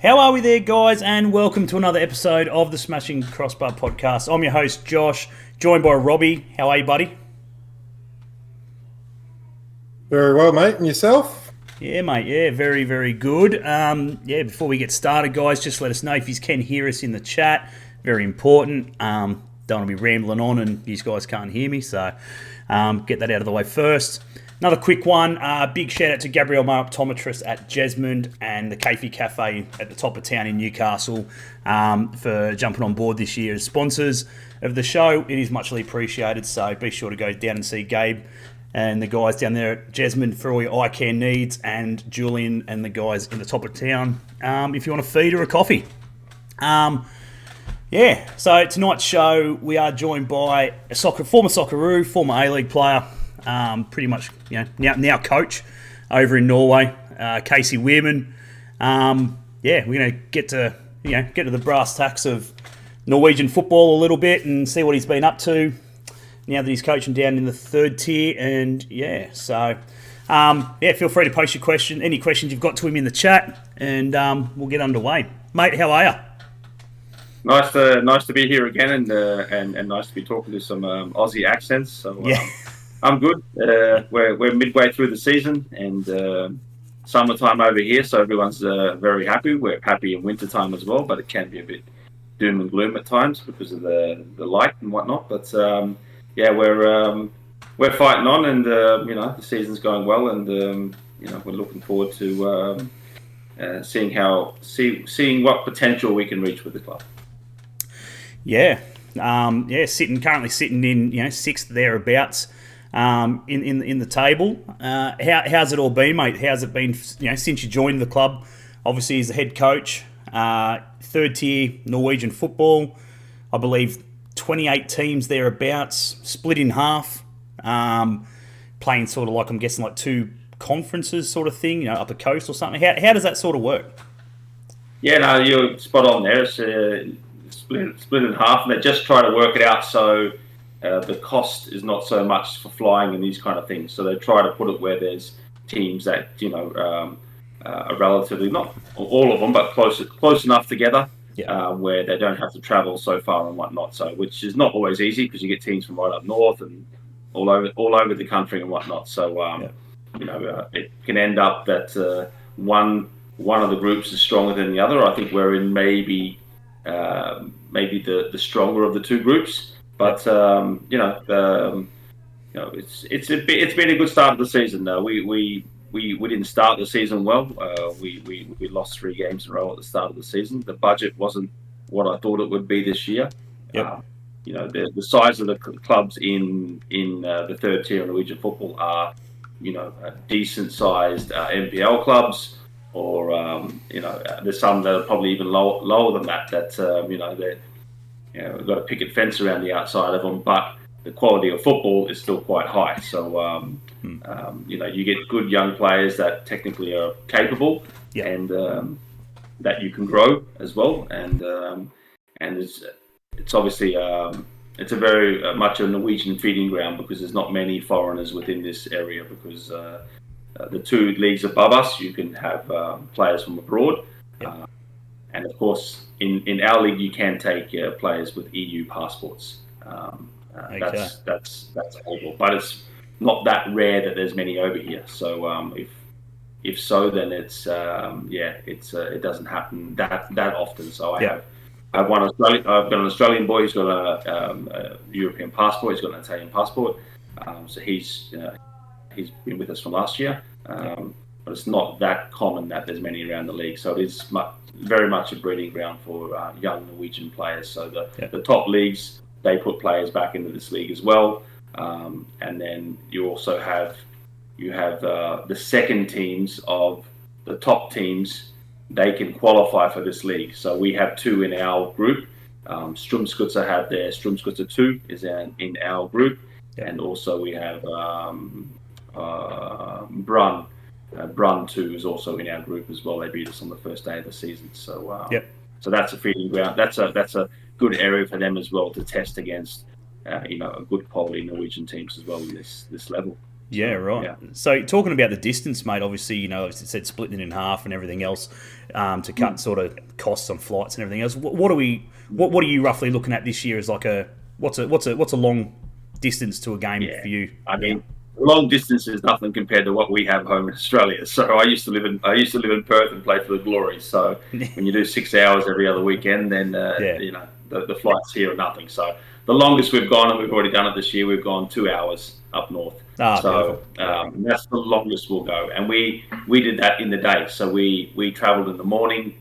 How are we there, guys? And welcome to another episode of the Smashing Crossbar Podcast. I'm your host, Josh, joined by Robby. How are you, buddy? Very well, mate. And yourself? Yeah, mate. Yeah, very, very good. Before we get started, guys, just let us know if you can hear us in the chat. Very important. Don't want to be rambling on and you guys can't hear me, so get that out of the way first. Another quick one, big shout out to Gabrielle, my optometrist at Jesmond and the Kasey Cafe at the top of town in Newcastle for jumping on board this year as sponsors of the show. It is muchly appreciated, so be sure to go down and see Gabe and the guys down there at Jesmond for all your eye care needs, and Julian and the guys in the top of town if you want a feed or a coffee. So tonight's show we are joined by a former Socceroo, former A-League player, pretty much now coach over in Norway, Kasey Weirman. We're going to get to the brass tacks of Norwegian football a little bit and see what he's been up to now that he's coaching down in the third tier. And feel free to post your any questions you've got to him in the chat, and we'll get underway. Mate, how are you? Nice to be here again, and nice to be talking to some Aussie accents. So I'm good. We're midway through the season, and summertime over here, so everyone's very happy. We're happy in wintertime as well, but it can be a bit doom and gloom at times because of the light and whatnot. But we're fighting on, and the season's going well, and we're looking forward to seeing what potential we can reach with the club. Currently sitting in sixth thereabouts in the table. How's it all been, mate? How's it been since you joined the club? Obviously, as the head coach, third tier Norwegian football. I believe 28 teams thereabouts, split in half, playing sort of like, I'm guessing, like two conferences sort of thing, up the coast or something. How does that sort of work? Yeah, no, you're spot on there. It's split in half, and they just try to work it out so the cost is not so much for flying and these kind of things. So they try to put it where there's teams that are relatively, not all of them, but close enough together, where they don't have to travel so far and whatnot. So which is not always easy because you get teams from right up north and all over the country and whatnot. So it can end up that one of the groups is stronger than the other. I think we're in maybe the stronger of the two groups, but it's been a good start of the season. We didn't start the season well. We lost 3 games in a row at the start of the season. The budget wasn't what I thought it would be this year. Yep. The size of the clubs in the third tier of Norwegian football are decent sized NPL clubs. Or there's some that are probably even lower than that. We've got a picket fence around the outside of them, but the quality of football is still quite high. So you get good young players that technically are capable, and that you can grow as well. And it's obviously it's a very much a Norwegian feeding ground because there's not many foreigners within this area because. The 2 leagues above us, you can have players from abroad, and of course, in our league, you can take players with EU passports. That's able, but it's not that rare that there's many over here. So if so, then it doesn't happen that often. So I've got an Australian boy who's got a European passport. He's got an Italian passport. So he's been with us from last year, but it's not that common that there's many around the league. So it is very much a breeding ground for young Norwegian players. So the top leagues, they put players back into this league as well, and then you also have the second teams of the top teams. They can qualify for this league. So we have 2 in our group. Strømsgodset have their Strømsgodset 2 is in our group, and also we have Brun 2 is also in our group as well. They beat us on the first day of the season. So so that's a feeding ground. That's a good area for them as well to test against a good quality Norwegian teams as well in this level. Yeah, right. Yeah. So talking about the distance, mate, obviously, as it said, splitting it in half and everything else to cut sort of costs on flights and everything else. What are you roughly looking at this year as like what's a long distance to a game for you? I mean, long distance is nothing compared to what we have home in Australia. So I used to live in Perth and play for the Glory. So when you do 6 hours every other weekend, then the flights here are nothing. So the longest we've gone, and we've already done it this year, we've gone 2 hours up north. So that's the longest we'll go, and we did that in the day. So we travelled in the morning,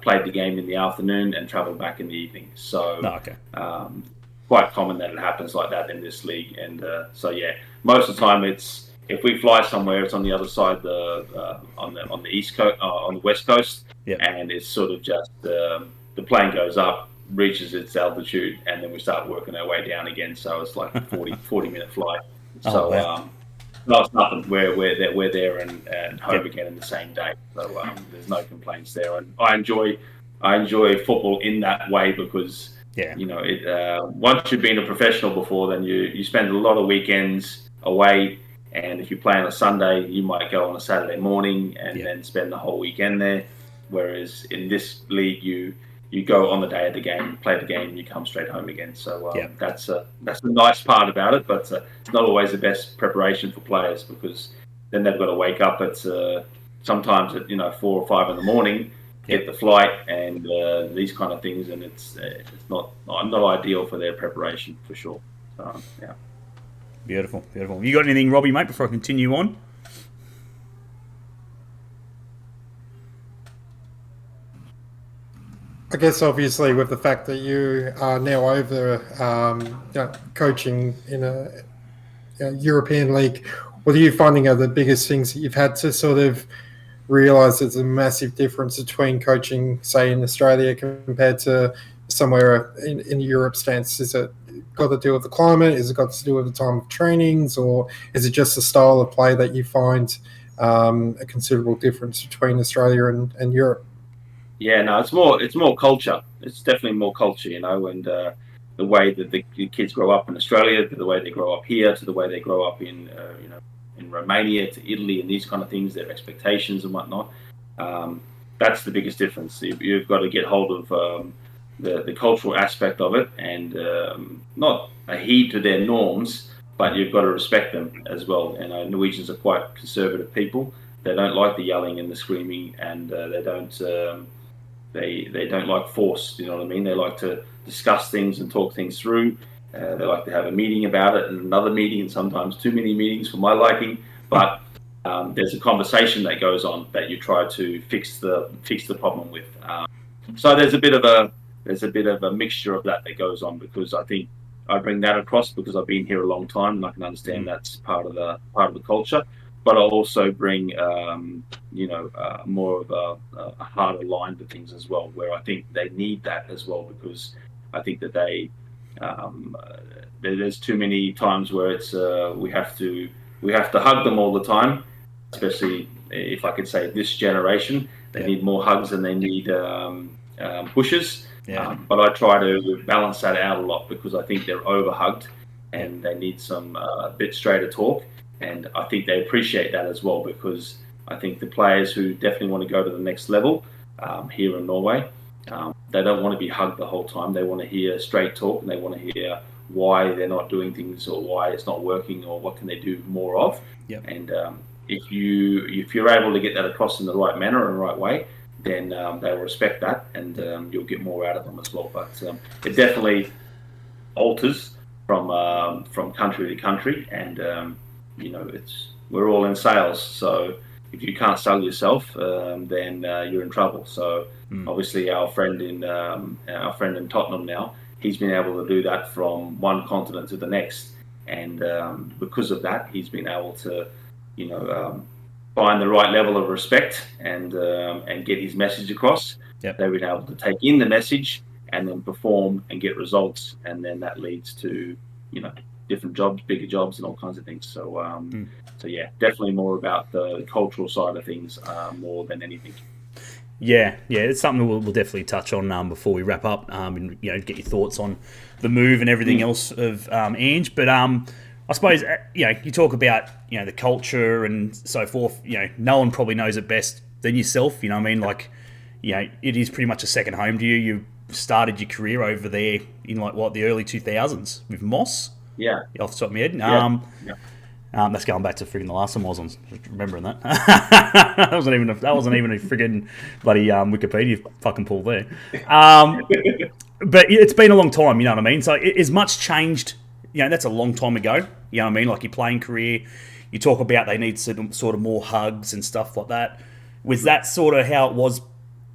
played the game in the afternoon, and travelled back in the evening. So quite common that it happens like that in this league. And most of the time it's, if we fly somewhere, it's on the other side, on the east coast, on the west coast, and it's sort of just the plane goes up, reaches its altitude, and then we start working our way down again. So it's like a 40-minute flight. So no, it's nothing. We're there and home again in the same day. So there's no complaints there. And I enjoy football in that way because once you've been a professional before, then you spend a lot of weekends away. And if you play on a Sunday, you might go on a Saturday morning and then spend the whole weekend there. Whereas in this league, you go on the day of the game, play the game, and you come straight home again. So that's the nice part about it. But it's not always the best preparation for players because then they've got to wake up at sometimes at 4 or 5 in the morning, get the flight and these kind of things, and it's not ideal for their preparation for sure. So Beautiful. You got anything, Robby, mate, before I continue on? I guess obviously with the fact that you are now over coaching in a European league, what are you finding are the biggest things that you've had to sort of realise there's a massive difference between coaching, say, in Australia compared to somewhere in Europe stance? Is it got to do with the climate? Is it got to do with the time of trainings? Or is it just the style of play that you find a considerable difference between Australia and Europe? Yeah, no, it's more culture. It's definitely more culture, and the way that the kids grow up in Australia, to the way they grow up here, to the way they grow up in Romania, to Italy, and these kind of things, their expectations and whatnot. That's the biggest difference. You've got to get hold of the cultural aspect of it and not adhere to their norms, but you've got to respect them as well. And Norwegians are quite conservative people. They don't like the yelling and the screaming, and they don't. They don't like force, you know what I mean? They like to discuss things and talk things through. They like to have a meeting about it and another meeting, and sometimes too many meetings for my liking. But there's a conversation that goes on that you try to fix the problem with. So there's a bit of a mixture of that goes on, because I think I bring that across because I've been here a long time and I can understand that's part of the culture. But I'll also bring, more of a harder line to things as well, where I think they need that as well, because I think that there's too many times where it's we have to hug them all the time, especially if I could say this generation. They need more hugs than they need pushes. But I try to balance that out a lot, because I think they're over-hugged and they need some bit straighter talk. And I think they appreciate that as well, because I think the players who definitely want to go to the next level here in Norway, they don't want to be hugged the whole time. They want to hear straight talk, and they want to hear why they're not doing things, or why it's not working, or what can they do more of. And if you're able to get that across in the right manner and the right way, then they'll respect that, and you'll get more out of them as well. But it definitely alters from country to country, and we're all in sales, so if you can't sell yourself, then you're in trouble. So obviously our friend in Tottenham now, he's been able to do that from one continent to the next, and because of that, he's been able to find the right level of respect and get his message across. They've been able to take in the message and then perform and get results, and then that leads to different jobs, bigger jobs, and all kinds of things. So, definitely more about the cultural side of things more than anything. Yeah, it's something we'll definitely touch on before we wrap up, and get your thoughts on the move and everything else of Ange. But I I suppose, you talk about, the culture and so forth. No one probably knows it best than yourself. You know what I mean? Like, it is pretty much a second home to you. You started your career over there in the early 2000s with Moss. Yeah. Off the top of my head. Yeah. That's going back to friggin' the last time I was on, remembering that. that wasn't even a friggin' bloody Wikipedia fucking pull there. But it's been a long time, you know what I mean? So is much changed? That's a long time ago. You know what I mean? Like your playing career, you talk about they need sort of more hugs and stuff like that. Was that sort of how it was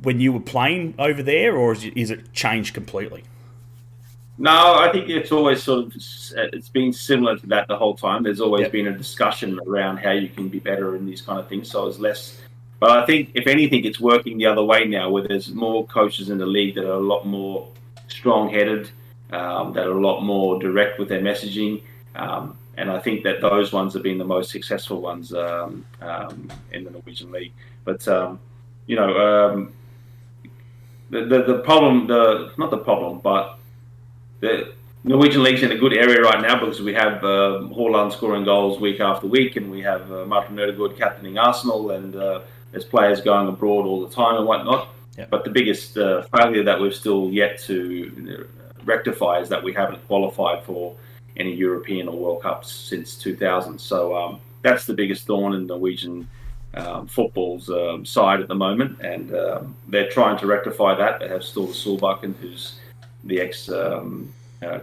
when you were playing over there, or is it changed completely? No, I think it's always it's been similar to that the whole time. There's always been a discussion around how you can be better in these kind of things. So it's less, but I think if anything, it's working the other way now, where there's more coaches in the league that are a lot more strong-headed, that are a lot more direct with their messaging. And I think that those ones have been the most successful ones in the Norwegian league. But the problem, not the problem, but the Norwegian league's in a good area right now because we have Haaland scoring goals week after week, and we have Martin Ødegaard captaining Arsenal, and there's players going abroad all the time and whatnot. Yep. But the biggest failure that we've still yet to rectify is that we haven't qualified for any European or World Cups since 2000. So that's the biggest thorn in Norwegian football's side at the moment, and they're trying to rectify that. They have Sture Solbakken, who's the ex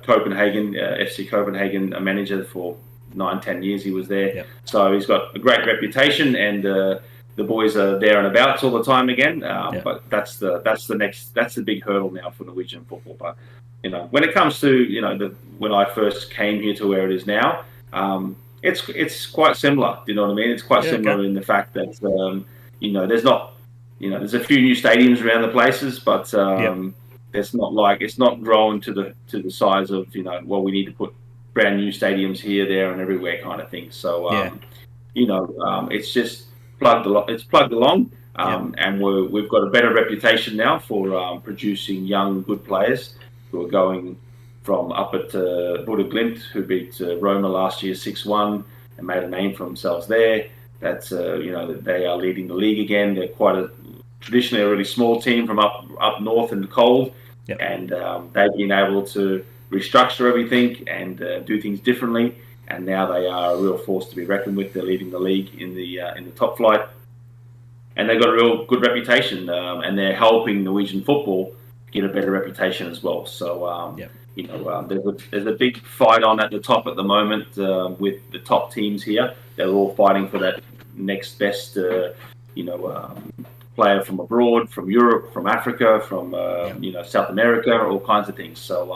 Copenhagen, FC Copenhagen manager for 9-10 years. He was there. Yep. So he's got a great reputation, and the boys are there and about all the time again. But that's the big hurdle now for Norwegian football. But when it comes to when I first came here to where it is now, it's quite similar. Do you know what I mean? It's quite similar in the fact that there's not there's a few new stadiums around the places, but it's not growing to the size of we need to put brand new stadiums here, there, and everywhere kind of thing. So it's just plugged along, and we've got a better reputation now for producing young, good players who are going from up at Bodø Glimt, who beat Roma last year 6-1 and made a name for themselves there. That's they are leading the league again. They're traditionally a really small team from up north in the cold. Yep. And they've been able to restructure everything and do things differently. And now they are a real force to be reckoned with. They're leading the league in the top flight, and they've got a real good reputation. And they're helping Norwegian football get a better reputation as well. So there's a big fight on at the top at the moment with the top teams here. They're all fighting for that next best, player from abroad, from Europe, from Africa, from South America, all kinds of things. So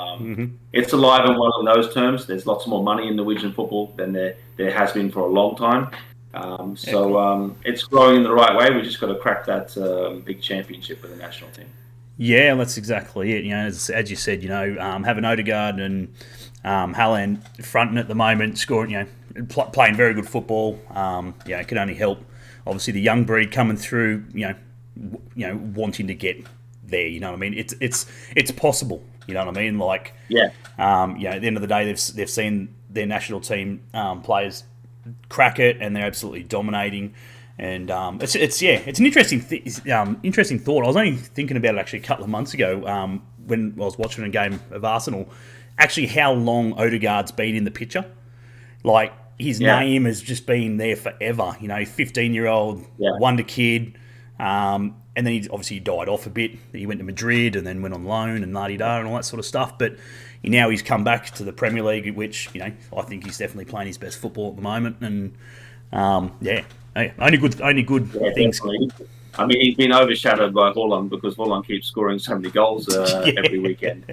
it's alive and well in those terms. There's lots more money in Norwegian football than there has been for a long time. It's growing in the right way. We just got to crack that big championship with the national team. Yeah, that's exactly it. As you said, having Ødegaard and Haaland fronting at the moment, scoring, playing very good football. It can only help. Obviously, the young breed coming through, wanting to get there. You know what I mean? It's possible. You know what I mean? Like, at the end of the day, they've seen their national team players crack it, and they're absolutely dominating. And it's an interesting thought. I was only thinking about it actually a couple of months ago when I was watching a game of Arsenal. Actually, how long Ødegaard's been in the picture? Like, his name has just been there forever. 15-year-old wonder kid, and then he obviously died off a bit. He went to Madrid and then went on loan and la-di-da and all that sort of stuff. But now he's come back to the Premier League, which I think he's definitely playing his best football at the moment. And only good things. Definitely. I mean, he's been overshadowed by Haaland because Haaland keeps scoring so many goals every weekend.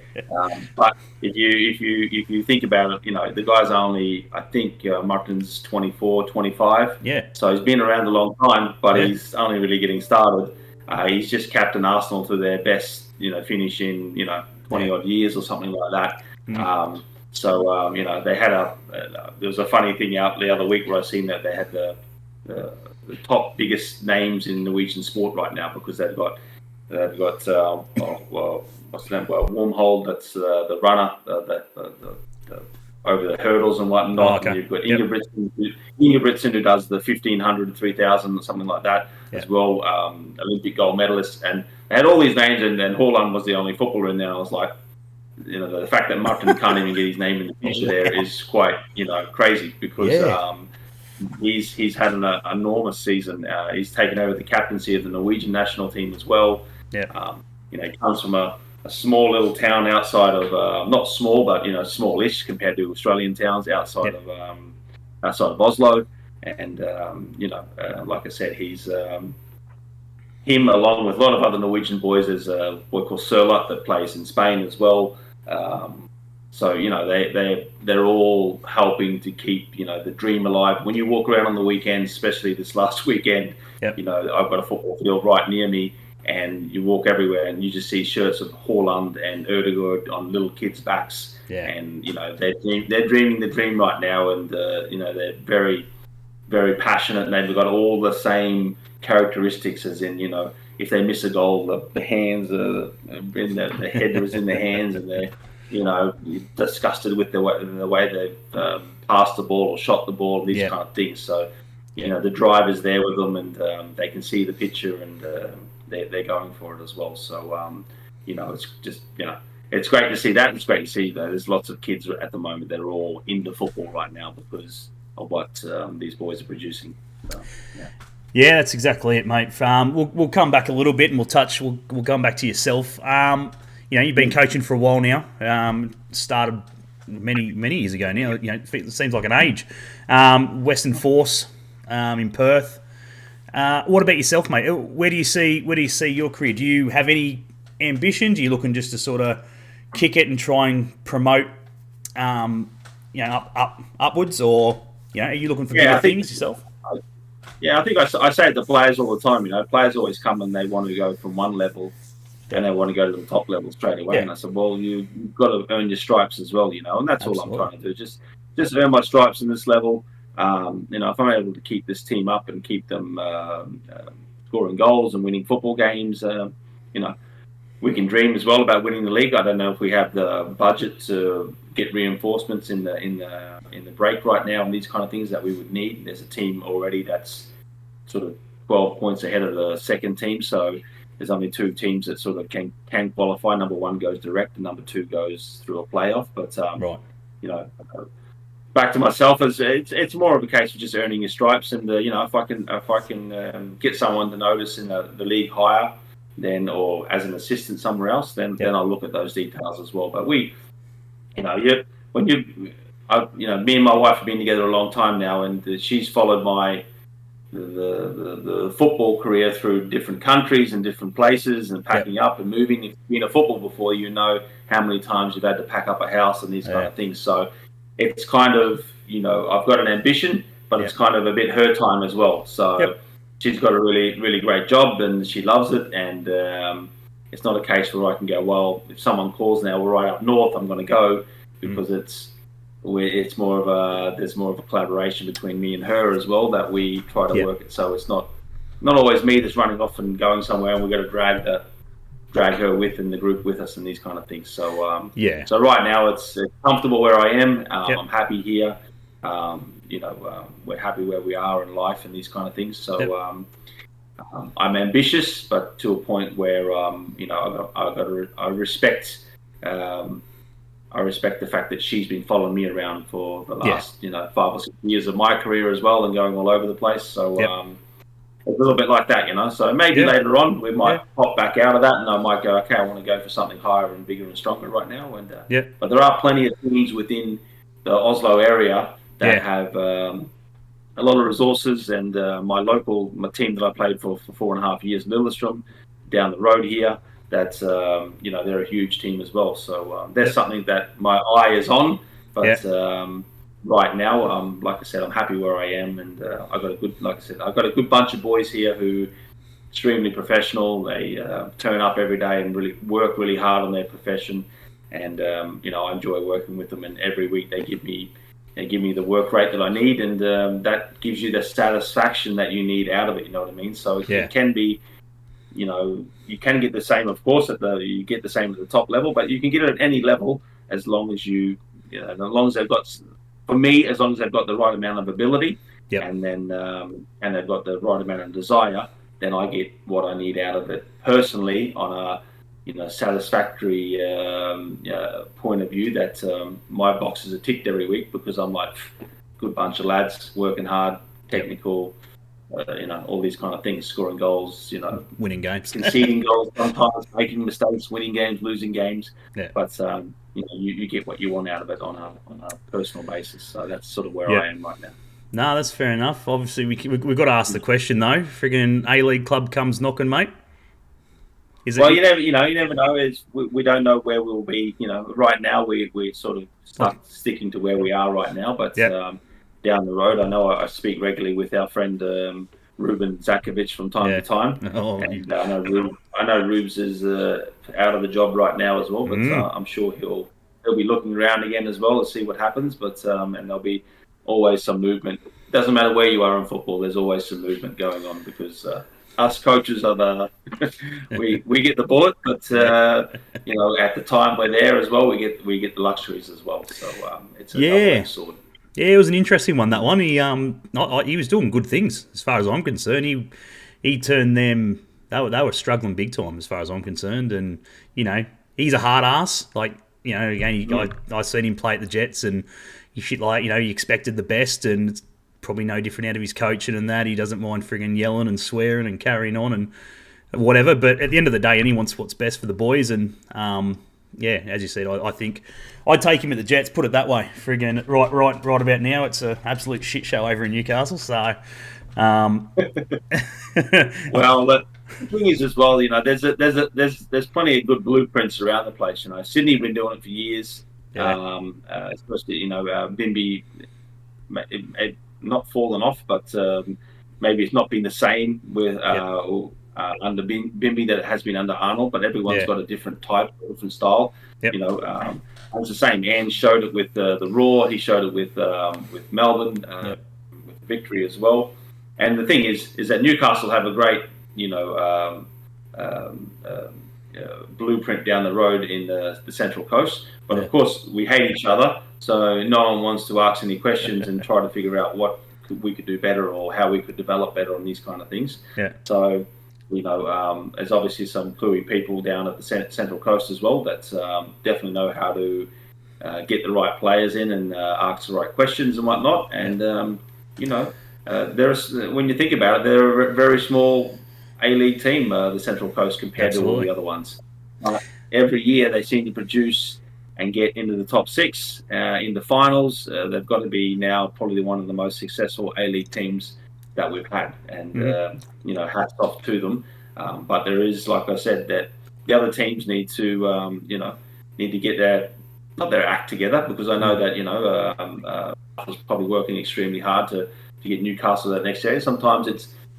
But if you think about it, the guy's only, I think Martin's 24, 25. Yeah. So he's been around a long time, but he's only really getting started. He's just captained Arsenal to their best, finish in 20 odd years or something like that. They had there was a funny thing out the other week where I seen that they had the top biggest names in Norwegian sport right now because they've got what's the name? Wormhold, that's the runner, the over the hurdles and whatnot. Oh, okay. And you've got Inga Britson, who does the 1,500, 3,000, something like that as well. Olympic gold medalist, and they had all these names, and then Haaland was the only footballer in there. I was like, the fact that Martin can't even get his name in the future there is quite, crazy, because he's had an enormous season. He's taken over the captaincy of the Norwegian national team as well. Yeah. He comes from a small little town outside of, not small, but smallish compared to Australian towns outside of Oslo. And like I said, he's him along with a lot of other Norwegian boys. There's a boy called Sørloth that plays in Spain as well. So they're all helping to keep the dream alive. When you walk around on the weekends, especially this last weekend, I've got a football field right near me, and you walk everywhere and you just see shirts of Haaland and Ødegaard on little kids' backs. And they're dreaming the dream right now, and they're very, very passionate, and they've got all the same characteristics, as in if they miss a goal, the hands are in the header is in their hands, and they're disgusted with the way they've passed the ball or shot the ball, these kind of things. So the drive is there with them, and they can see the picture, and they're going for it as well. So it's just it's great to see that. It's great to see that there's lots of kids at the moment that are all into football right now because of what these boys are producing. So, yeah, that's exactly it, mate. We'll come back a little bit, and we'll come back to yourself. You've been coaching for a while now. Started many years ago now. It seems like an age. Western Force in Perth. What about yourself, mate? Where do you see your career? Do you have any ambitions? Are you looking just to sort of kick it and try and promote, upwards, or are you looking for bigger things yourself? I think I say it to players all the time. Players always come and they want to go from one level, and they want to go to the top level straight away. And I said, well, you've got to earn your stripes as well, and that's all I'm trying to do. Just earn my stripes in this level. If I'm able to keep this team up and keep them scoring goals and winning football games, we can dream as well about winning the league. I don't know if we have the budget to get reinforcements in the break right now and these kind of things that we would need. There's a team already that's sort of 12 points ahead of the second team, so there's only two teams that sort of can qualify. Number one goes direct, and number two goes through a playoff. But back to myself, as it's more of a case of just earning your stripes, and if I can get someone to notice in the league higher, then, or as an assistant somewhere else, then I'll look at those details as well. But me and my wife have been together a long time now, and she's followed the football career through different countries and different places and packing up and moving. If you've been a football before, how many times you've had to pack up a house and these kind of things. So it's kind of, I've got an ambition, but it's kind of a bit her time as well. So she's got a really, really great job and she loves it. And it's not a case where I can go, well, if someone calls now, we're right up north, I'm going to go, because there's more of a collaboration between me and her as well, that we try to work it. So it's not always me that's running off and going somewhere, and we're going to drag her in the group with us and these kind of things. So so right now it's comfortable where I am. I'm happy here. We're happy where we are in life and these kind of things. So I'm ambitious, but to a point where I respect the fact that she's been following me around for the last 5 or 6 years of my career as well, and going all over the place. So a little bit like that, So maybe later on we might pop back out of that, and I might go, okay, I want to go for something higher and bigger and stronger right now. And but there are plenty of teams within the Oslo area that have a lot of resources, and my team that I played for 4.5 years, Lillestrøm, down the road here, that's they're a huge team as well. So there's something that my eye is on, but right now, like I said, I'm happy where I am, and I've got a good bunch of boys here who are extremely professional. They turn up every day and really work really hard on their profession, and I enjoy working with them. And every week they give me the work rate that I need, and that gives you the satisfaction that you need out of it. You know what I mean? So it can be, you can get the same, of course, you get the same at the top level, but you can get it at any level as long as you as long as they've got, for me, as long as they've got the right amount of ability, Yep. and then and they've got the right amount of desire, then I get what I need out of it personally on a satisfactory point of view, that my boxes are ticked every week, because I'm like, good bunch of lads working hard, technical, all these kind of things, scoring goals, winning games, conceding goals, sometimes making mistakes, winning games, losing games. Yeah. But you get what you want out of it on a personal basis. So that's sort of where I am right now. No, that's fair enough. Obviously, we've got to ask the question though. Friggin' A-League club comes knocking, mate. Well, you never know. We don't know where we'll be. Right now we sort of sticking to where we are right now. But down the road, I know I speak regularly with our friend Ruben Zakovic from time to time, and I know Rubes is out of the job right now as well. But I'm sure he'll be looking around again as well to see what happens. But and there'll be always some movement. Doesn't matter where you are in football. There's always some movement going on, because us coaches are we get the bullet, but at the time we're there as well, we get the luxuries as well. So it's a double-edged sword. Yeah, it was an interesting one, that one. He was doing good things as far as I'm concerned. He turned them. They were struggling big time as far as I'm concerned, and he's a hard ass. Like again, I seen him play at the Jets, and you expected the best, and it's probably no different out of his coaching and that. He doesn't mind friggin' yelling and swearing and carrying on and whatever. But at the end of the day, he wants what's best for the boys. And as you said, I think I'd take him at the Jets. Put it that way. Friggin' right about now, it's an absolute shit show over in Newcastle. So, well, the thing is as well, there's plenty of good blueprints around the place. Sydney have been doing it for years. Especially Bimby, not fallen off, but maybe it's not been the same with under Bimby that it has been under Arnold. But everyone's got a different type, different style. Yep. It's the same. Ange showed it with the Raw. He showed it with Melbourne, with Victory as well. And the thing is that Newcastle have a great blueprint down the road in the Central Coast. But of course, we hate each other, so no one wants to ask any questions and try to figure out what we could do better or how we could develop better on these kind of things. Yeah. So, there's obviously some cluey people down at the Central Coast as well that definitely know how to get the right players in and ask the right questions and whatnot. And, there's, when you think about it, they're a very small A-League team, the Central Coast, compared to all the other ones. Every year they seem to produce and get into the top six in the finals. They've got to be now probably one of the most successful A-League teams that we've had, and hats off to them. But there is, like I said, that the other teams need to get their act together, because I know that was probably working extremely hard to get Newcastle that next year. Sometimes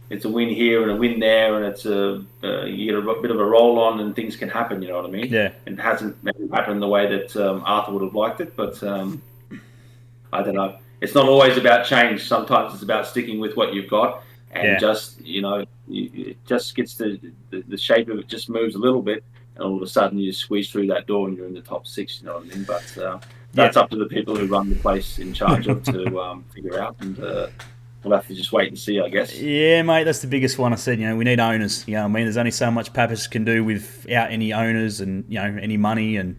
it's a win here and a win there, and it's you get a bit of a roll on, and things can happen. You know what I mean? Yeah. It hasn't maybe happened the way that Arthur would have liked it, but I don't know. It's not always about change. Sometimes it's about sticking with what you've got, and just it just gets the shape of it just moves a little bit, and all of a sudden you squeeze through that door and you're in the top six. You know what I mean? But that's up to the people who run the place in charge of to figure out, and we'll have to just wait and see, I guess. Yeah, mate, that's the biggest one. I said, we need owners. There's only so much Pappas can do without any owners and any money and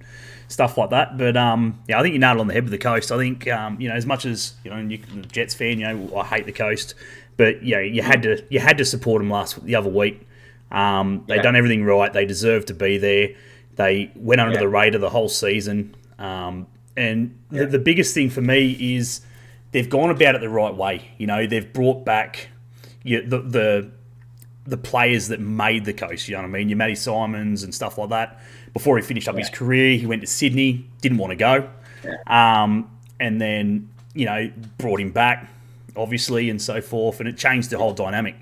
stuff like that. But I think you nailed it on the head with the Coast. I think as much as you're a Jets fan, I hate the Coast, but you had to support them the other week. They done everything right. They deserve to be there. They went under the radar the whole season. And the biggest thing for me is they've gone about it the right way. They've brought back the players that made the Coast. You know what I mean? Your Matty Simons and stuff like that. Before he finished up his career, he went to Sydney, didn't want to go. And then, brought him back, obviously, and so forth. And it changed the whole dynamic.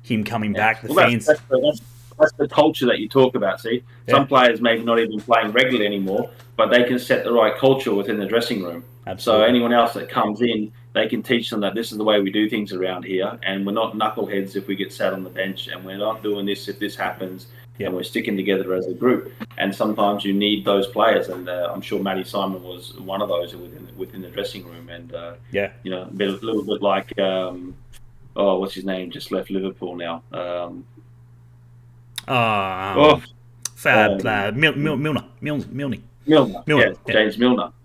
Him coming back, the fans. That's the culture that you talk about, see? Some players maybe not even playing regularly anymore, but they can set the right culture within the dressing room. Absolutely. So anyone else that comes in they can teach them that this is the way we do things around here, and we're not knuckleheads if we get sat on the bench, and we're not doing this if this happens, and we're sticking together as a group. And sometimes you need those players, and I'm sure Matty Simon was one of those within the dressing room. And a little bit like what's his name? Just left Liverpool now. Milner. James Milner. You know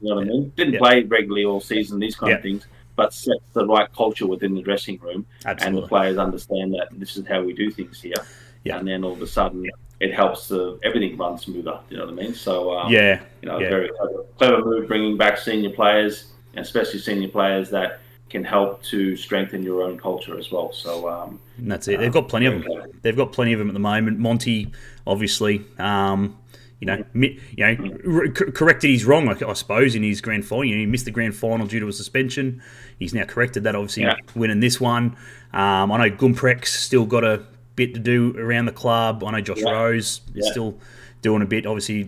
what I mean? Didn't play regularly all season, these kind of things, but sets the right culture within the dressing room. Absolutely. And the players understand that this is how we do things here. Yeah. And then all of a sudden, it helps everything run smoother. You know what I mean? So, very clever move bringing back senior players, and especially senior players that can help to strengthen your own culture as well. So, and that's it. They've got plenty of them. They've got plenty of them at the moment. Monty, obviously. Corrected his wrong, I suppose, in his grand final. He missed the grand final due to a suspension. He's now corrected that, obviously, winning this one. I know Gumprecht's still got a bit to do around the club. I know Josh Rose is still doing a bit, obviously,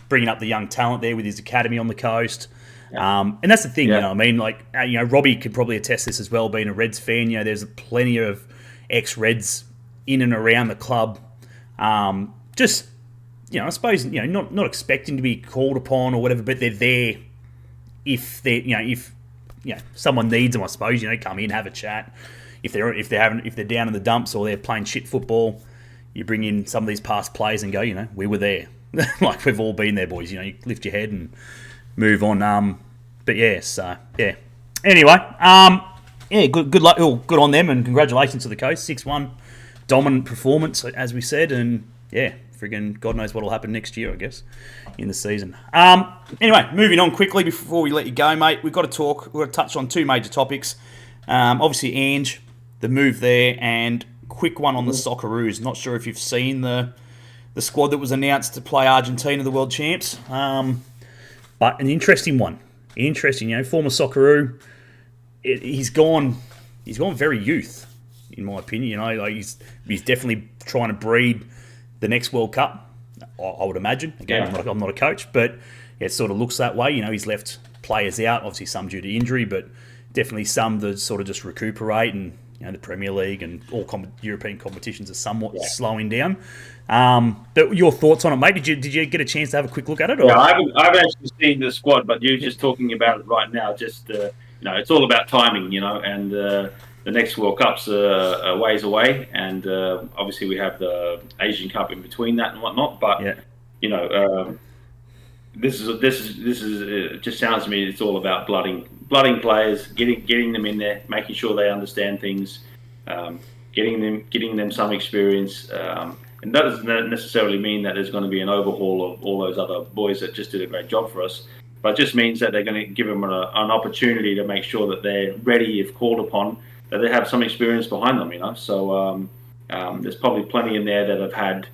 bringing up the young talent there with his academy on the coast. And that's the thing, you know what I mean? Like, Robby could probably attest this as well, being a Reds fan. There's plenty of ex-Reds in and around the club. I suppose, not expecting to be called upon or whatever, but they're there if someone needs them, I suppose, come in, have a chat. If they're down in the dumps or they're playing shit football, you bring in some of these past players and go, we were there. Like, we've all been there, boys. You lift your head and move on. Anyway, good luck. Good on them, and congratulations to the Coast. 6-1 dominant performance, as we said, and friggin' God knows what will happen next year, I guess, in the season. Anyway, moving on quickly before we let you go, mate. We've got to touch on two major topics. Obviously, Ange, the move there, and quick one on the Socceroos. Not sure if you've seen the squad that was announced to play Argentina, the world champs. But an interesting one. Former Socceroo. He's gone very youth, in my opinion. He's definitely trying to breed the next World Cup, I would imagine. Again, I'm not a coach, but it sort of looks that way. He's left players out, obviously some due to injury, but definitely some that sort of just recuperate, and the Premier League and all European competitions are somewhat slowing down. But your thoughts on it, mate? Did you get a chance to have a quick look at it? Or? Yeah, I haven't actually seen the squad, but you're just talking about it right now. Just it's all about timing, and the next World Cup's a ways away, and obviously we have the Asian Cup in between that and whatnot. But this is just sounds to me it's all about blooding players, getting them in there, making sure they understand things, getting them some experience. And that doesn't necessarily mean that there's going to be an overhaul of all those other boys that just did a great job for us. But it just means that they're going to give them an opportunity to make sure that they're ready if called upon, that they have some experience behind them, So there's probably plenty in there that have had,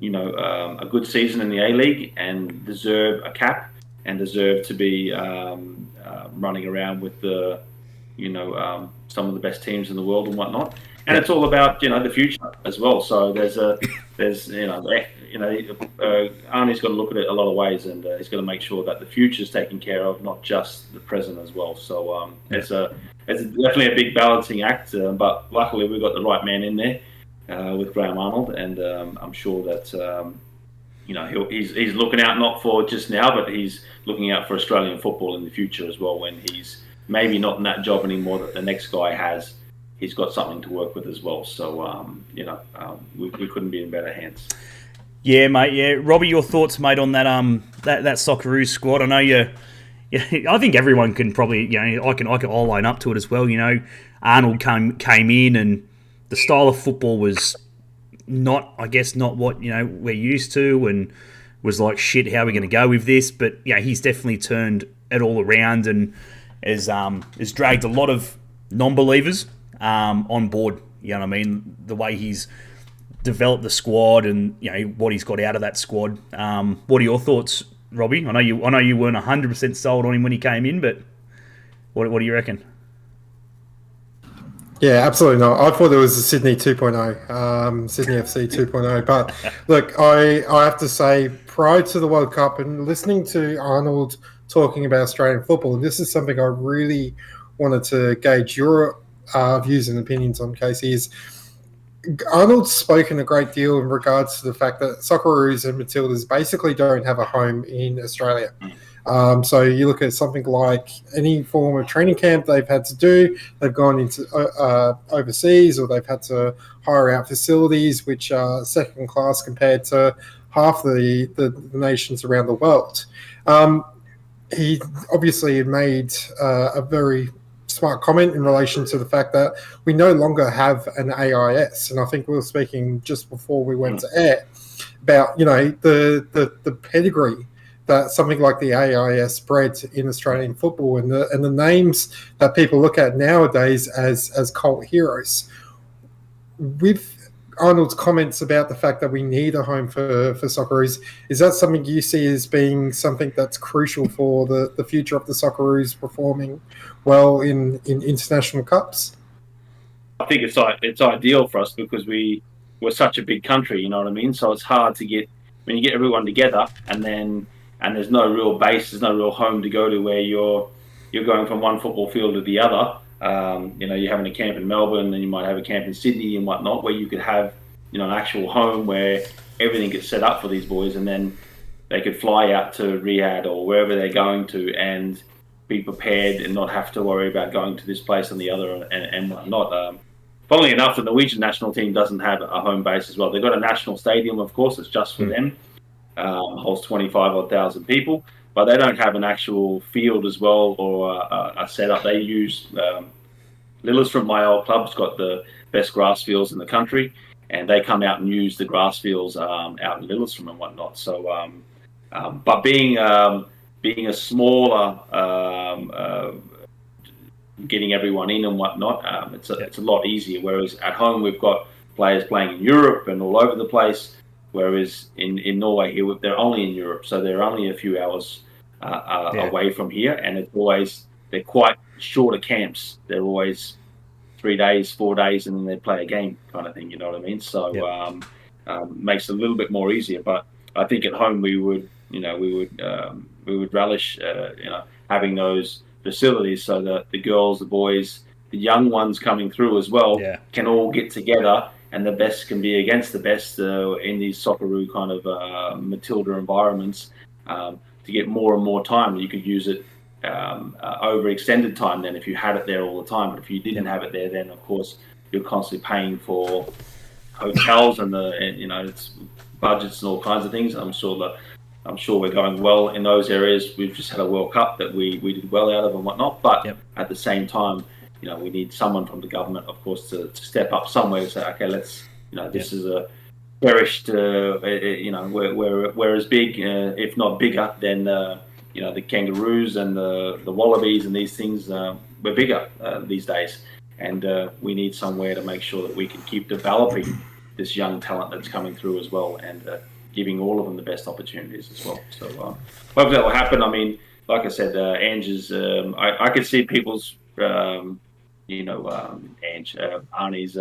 a good season in the A-League and deserve a cap and deserve to be running around with the, some of the best teams in the world and whatnot. And it's all about, the future as well. So there's Arnie's got to look at it a lot of ways, and he's got to make sure that the future is taken care of, not just the present as well. So it's definitely a big balancing act, but luckily we've got the right man in there with Graham Arnold, and I'm sure that he's looking out not for just now, but he's looking out for Australian football in the future as well. When he's maybe not in that job anymore that the next guy has, he's got something to work with as well. So we couldn't be in better hands. Yeah, mate. Yeah, Robby, your thoughts, mate, on that that Socceroo squad? I know you. I think everyone can probably, I'll line up to it as well. Arnold came in, and the style of football was not what we're used to, and was like, shit, how are we going to go with this? But he's definitely turned it all around, and has dragged a lot of non-believers on board. You know what I mean? The way he's developed the squad, and what he's got out of that squad. What are your thoughts, Robby? I know you weren't 100% sold on him when he came in, but what do you reckon? Yeah, absolutely not. I thought it was the Sydney 2.0, Sydney FC 2.0. But look, I have to say, prior to the World Cup and listening to Arnold talking about Australian football. And this is something I really wanted to gauge your views and opinions on, Kasey, is Arnold's spoken a great deal in regards to the fact that Socceroos and Matildas basically don't have a home in Australia. So you look at something like any form of training camp they've had to do, they've gone into overseas, or they've had to hire out facilities which are second class compared to half the nations around the world. He obviously had made a very smart comment in relation to the fact that we no longer have an AIS, and I think we were speaking just before we went to air about the pedigree that something like the AIS bred in Australian football, and the names that people look at nowadays as cult heroes. With Arnold's comments about the fact that we need a home for Socceroos, is that something you see as being something that's crucial for the future of the Socceroos performing well in international cups? I think it's ideal for us because we're such a big country, you know what I mean? So it's hard to get, when you get everyone together and there's no real base, there's no real home to go to where you're going from one football field to the other. You're having a camp in Melbourne, then you might have a camp in Sydney and whatnot, where you could have, an actual home where everything gets set up for these boys, and then they could fly out to Riyadh or wherever they're going to and be prepared and not have to worry about going to this place and the other and whatnot. Funnily enough, the Norwegian national team doesn't have a home base as well. They've got a national stadium, of course, it's just for them. Holds 25,000 people, but they don't have an actual field as well or a setup. They use Lillestrøm, my old club's got the best grass fields in the country, and they come out and use the grass fields out in Lillestrøm and whatnot. So, but being a smaller, getting everyone in and whatnot, it's a lot easier. Whereas at home we've got players playing in Europe and all over the place. Whereas in Norway here, they're only in Europe, so they're only a few hours away from here, and they're quite shorter camps. They're always 3 days, 4 days, and then they play a game kind of thing. You know what I mean? So makes it a little bit more easier. But I think at home we would relish having those facilities so that the girls, the boys, the young ones coming through as well can all get together. And the best can be against the best in these Socceroo kind of Matilda environments to get more and more time. You could use it over extended time then if you had it there all the time. But if you didn't have it there, then of course you're constantly paying for hotels and it's budgets and all kinds of things. I'm sure we're going well in those areas. We've just had a World Cup that we did well out of and whatnot. But at the same time, we need someone from the government, of course, to step up somewhere to say, okay, let's, this is a cherished, we're as big, if not bigger, than, the kangaroos and the wallabies and these things. We're bigger these days. And we need somewhere to make sure that we can keep developing this young talent that's coming through as well and giving all of them the best opportunities as well. So hopefully that will happen. I mean, like I said, Ange's, I could see people's... Arnie's.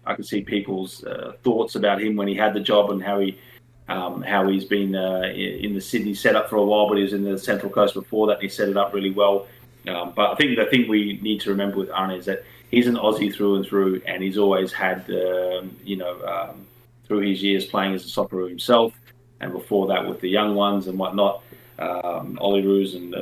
I could see people's thoughts about him when he had the job and how he's been in the Sydney setup for a while, but he was in the Central Coast before that, and he set it up really well. But I think the thing we need to remember with Arnie is that he's an Aussie through and through, and he's always had, through his years playing as a Socceroo himself, and before that with the young ones and whatnot. Olyroos and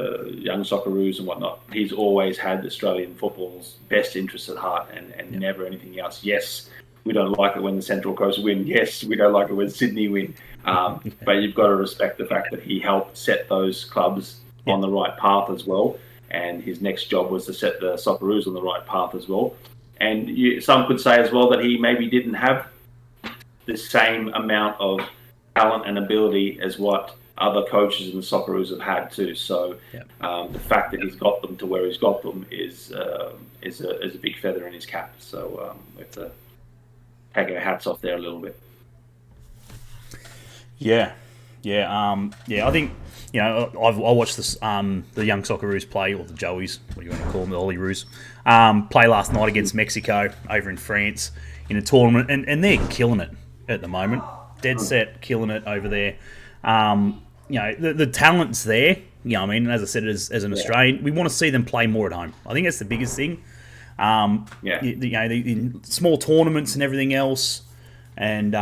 young Socceroos and whatnot, he's always had Australian football's best interests at heart and never anything else. Yes, we don't like it when the Central Coast win. Yes, we don't like it when Sydney win. But you've got to respect the fact that he helped set those clubs on the right path as well. And his next job was to set the Socceroos on the right path as well. And some could say as well that he maybe didn't have the same amount of talent and ability as what other coaches in the Socceroos have had too. So the fact that he's got them to where he's got them is a big feather in his cap. So we have to take our hats off there a little bit. I think I watched this the young Socceroos play, or the Joeys, what do you want to call them, the Olyroos, play last night against Mexico over in France in a tournament, and they're killing it at the moment. Dead set killing it over there. the talent's there. I mean, as I said, as an Australian, we want to see them play more at home. I think that's the biggest thing. In small tournaments and everything else. And,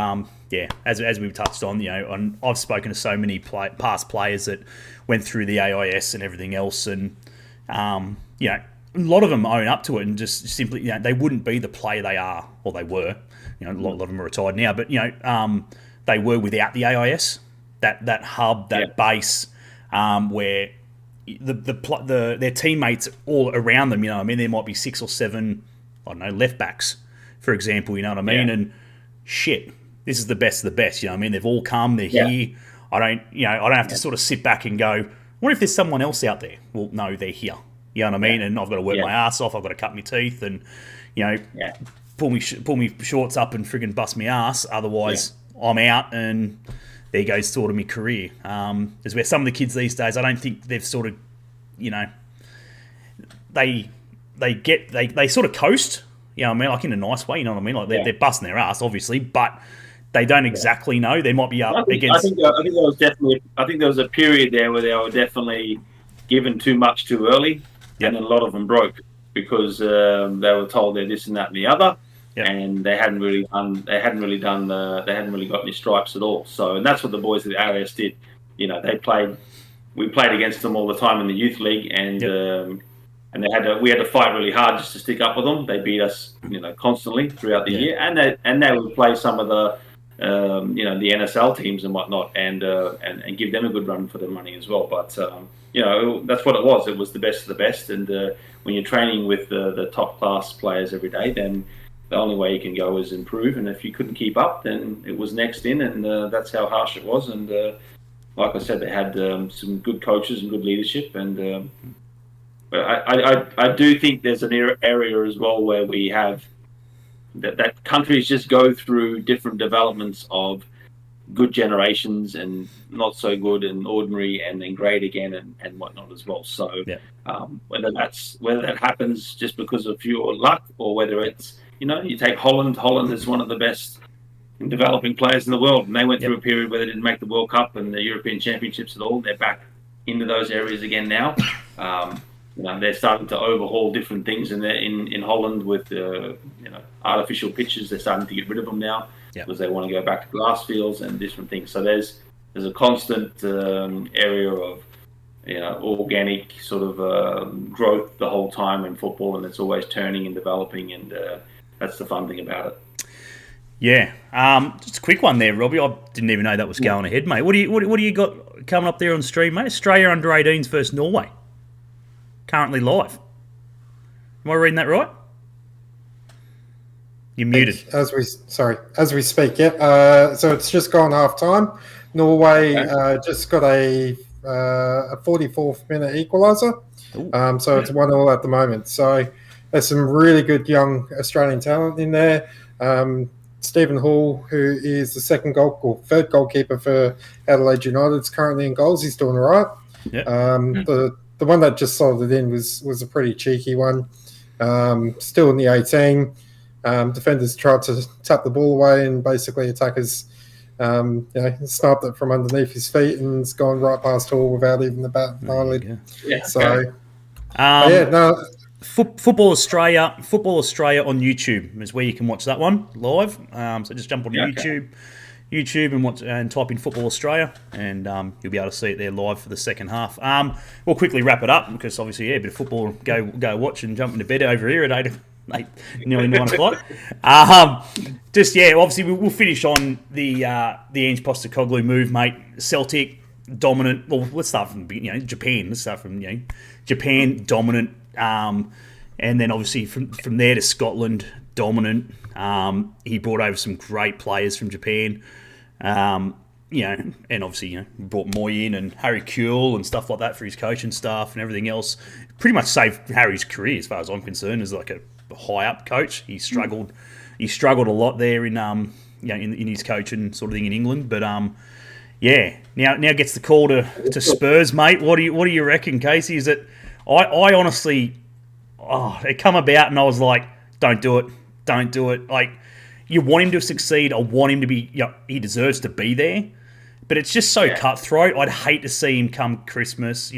as we've touched on, and I've spoken to so many past players that went through the AIS and everything else. And, a lot of them own up to it and just simply, they wouldn't be the player they are, or they were. A lot of them are retired now, but, they were without the AIS. That hub, that base, where their teammates all around them, there might be 6 or 7, left backs, for example, you know what I mean? And shit, this is the best of the best, they've all come, they're here. I don't have to sort of sit back and go, what if there's someone else out there? Well, no, they're here. You know what I mean? And I've got to work my ass off, I've got to cut my teeth and, pull me shorts up and friggin' bust my ass, otherwise I'm out and there goes sort of my career. Is where some of the kids these days, I don't think they've sort of, they sort of coast, like in a nice way, you know what I mean? Like they're busting their ass, obviously, but they don't exactly know. They might be up against. I think there was a period there where they were definitely given too much too early, and a lot of them broke because they were told they're this and that and the other. And they hadn't really got any stripes at all. So, and that's what the boys at the AIS did. We played against them all the time in the youth league, and we had to fight really hard just to stick up with them. They beat us, constantly throughout the year, and they would play some of the, the NSL teams and whatnot, and give them a good run for their money as well. But that's what it was. It was the best of the best, and when you're training with the top class players every day, then the only way you can go is improve, and if you couldn't keep up, then it was next in, and that's how harsh it was. And like I said, they had some good coaches and good leadership, and but I do think there's an area as well where we have that countries just go through different developments of good generations and not so good and ordinary and then great again and whatnot as well. So whether that happens just because of pure luck or whether it's you take Holland. Holland is one of the best developing players in the world, and they went through a period where they didn't make the World Cup and the European Championships at all. They're back into those areas again now. They're starting to overhaul different things in Holland with artificial pitches. They're starting to get rid of them now because they want to go back to grass fields and different things. So there's a constant area of organic sort of growth the whole time in football, and it's always turning and developing, and that's the fun thing about it. Yeah, just a quick one there, Robbie. I didn't even know that was going ahead, mate. What do you got coming up there on stream, mate? Australia under 18s versus Norway, currently live. Am I reading that right? You're muted. As we speak. Yeah. So it's just gone half time. Norway just got a 44th minute equaliser. So it's 1-1 at the moment. So there's some really good young Australian talent in there. Stephen Hall, who is the third goalkeeper for Adelaide United, is currently in goals. He's doing all right. The one that just slotted in was a pretty cheeky one. Still in the 18. Defenders tried to tap the ball away, and basically attackers sniped it from underneath his feet and it's gone right past Hall without even the bat and eyelid. Football Australia on YouTube is where you can watch that one live. So just jump on YouTube and watch and type in Football Australia, and you'll be able to see it there live for the second half. We'll quickly wrap it up because obviously a bit of football. Go watch and jump into bed over here at 8, nearly 9 o'clock. Obviously we'll finish on the Ange Postecoglou move, mate. Celtic dominant. Well, let's start from Japan. Let's start from Japan dominant. And then obviously from there to Scotland, dominant. He brought over some great players from Japan. And obviously brought Moy in and Harry Kewell and stuff like that for his coaching staff and everything else. Pretty much saved Harry's career as far as I'm concerned as like a high up coach. He struggled a lot there in his coaching sort of thing in England. But now gets the call to Spurs, mate. What do you reckon, Kasey? Is it? I honestly, it come about and I was like, don't do it. Like, you want him to succeed. I want him to be, he deserves to be there. but it's just so cutthroat. I'd hate to see him come Christmas.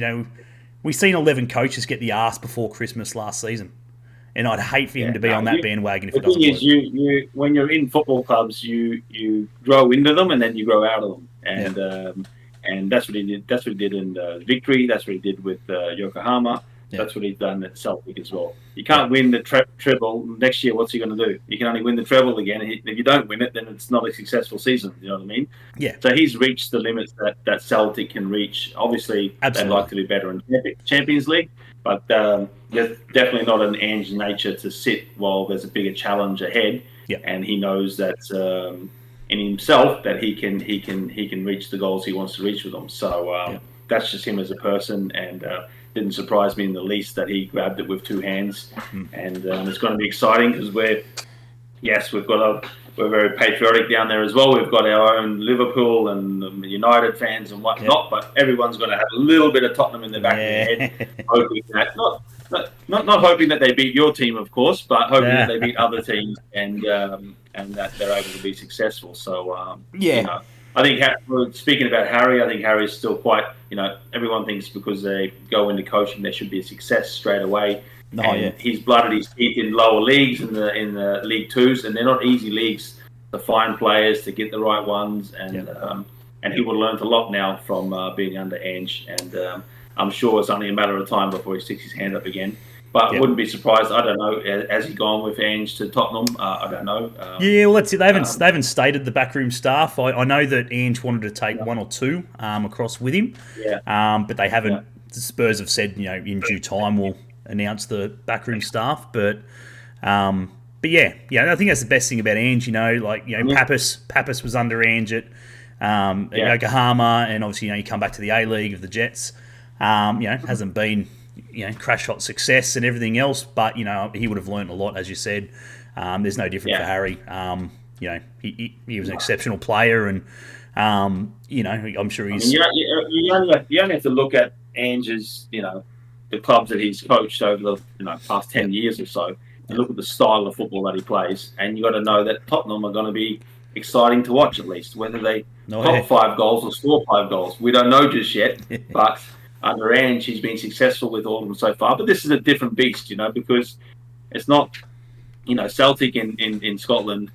We've seen 11 coaches get the arse before Christmas last season. And I'd hate for him to be on that bandwagon if it doesn't work. The thing is, when you're in football clubs, you grow into them and then you grow out of them. And that's what he did. That's what he did in Victory. That's what he did with Yokohama. That's what he's done at Celtic as well. You can't win the treble next year. What's he going to do? You can only win the treble again. If you don't win it, then it's not a successful season. You know what I mean? Yeah. So he's reached the limits that Celtic can reach. Obviously, they'd like to do better in Champions League, but there's definitely not an Ange nature to sit while there's a bigger challenge ahead. Yep. And he knows that in himself that he can reach the goals he wants to reach with them. So that's just him as a person, and didn't surprise me in the least that he grabbed it with two hands. And it's going to be exciting because we're very patriotic down there as well. We've got our own Liverpool and United fans and whatnot, but everyone's going to have a little bit of Tottenham in the back of their head, hoping that not hoping that they beat your team, of course, but hoping that they beat other teams and that they're able to be successful. So I think, speaking about Harry, I think Harry's still quite, everyone thinks because they go into coaching, there should be a success straight away. He's blooded his teeth in lower leagues, in the League Twos, and they're not easy leagues to find players, to get the right ones. And he would have learned a lot now from being under Ange. And I'm sure it's only a matter of time before he sticks his hand up again. But I wouldn't be surprised. I don't know. Has he gone with Ange to Tottenham? I don't know. Well, that's it. They haven't stated the backroom staff. I know that Ange wanted to take one or two across with him. But they haven't. The Spurs have said, in due time we'll announce the backroom staff. But I think that's the best thing about Ange. Pappas was under Ange at Yokohama, and obviously you come back to the A League of the Jets. Hasn't been crash shot success and everything else, but he would have learned a lot, as you said. There's no different for Harry. He was an exceptional player, and I'm sure he's. You only have to look at Ange's, the clubs that he's coached over the past 10 years or so, and look at the style of football that he plays, and you got to know that Tottenham are going to be exciting to watch, at least whether they top 5 goals or score 5 goals. We don't know just yet, but. Under Ange, he's been successful with all of them so far. But this is a different beast, because it's not, Celtic in Scotland,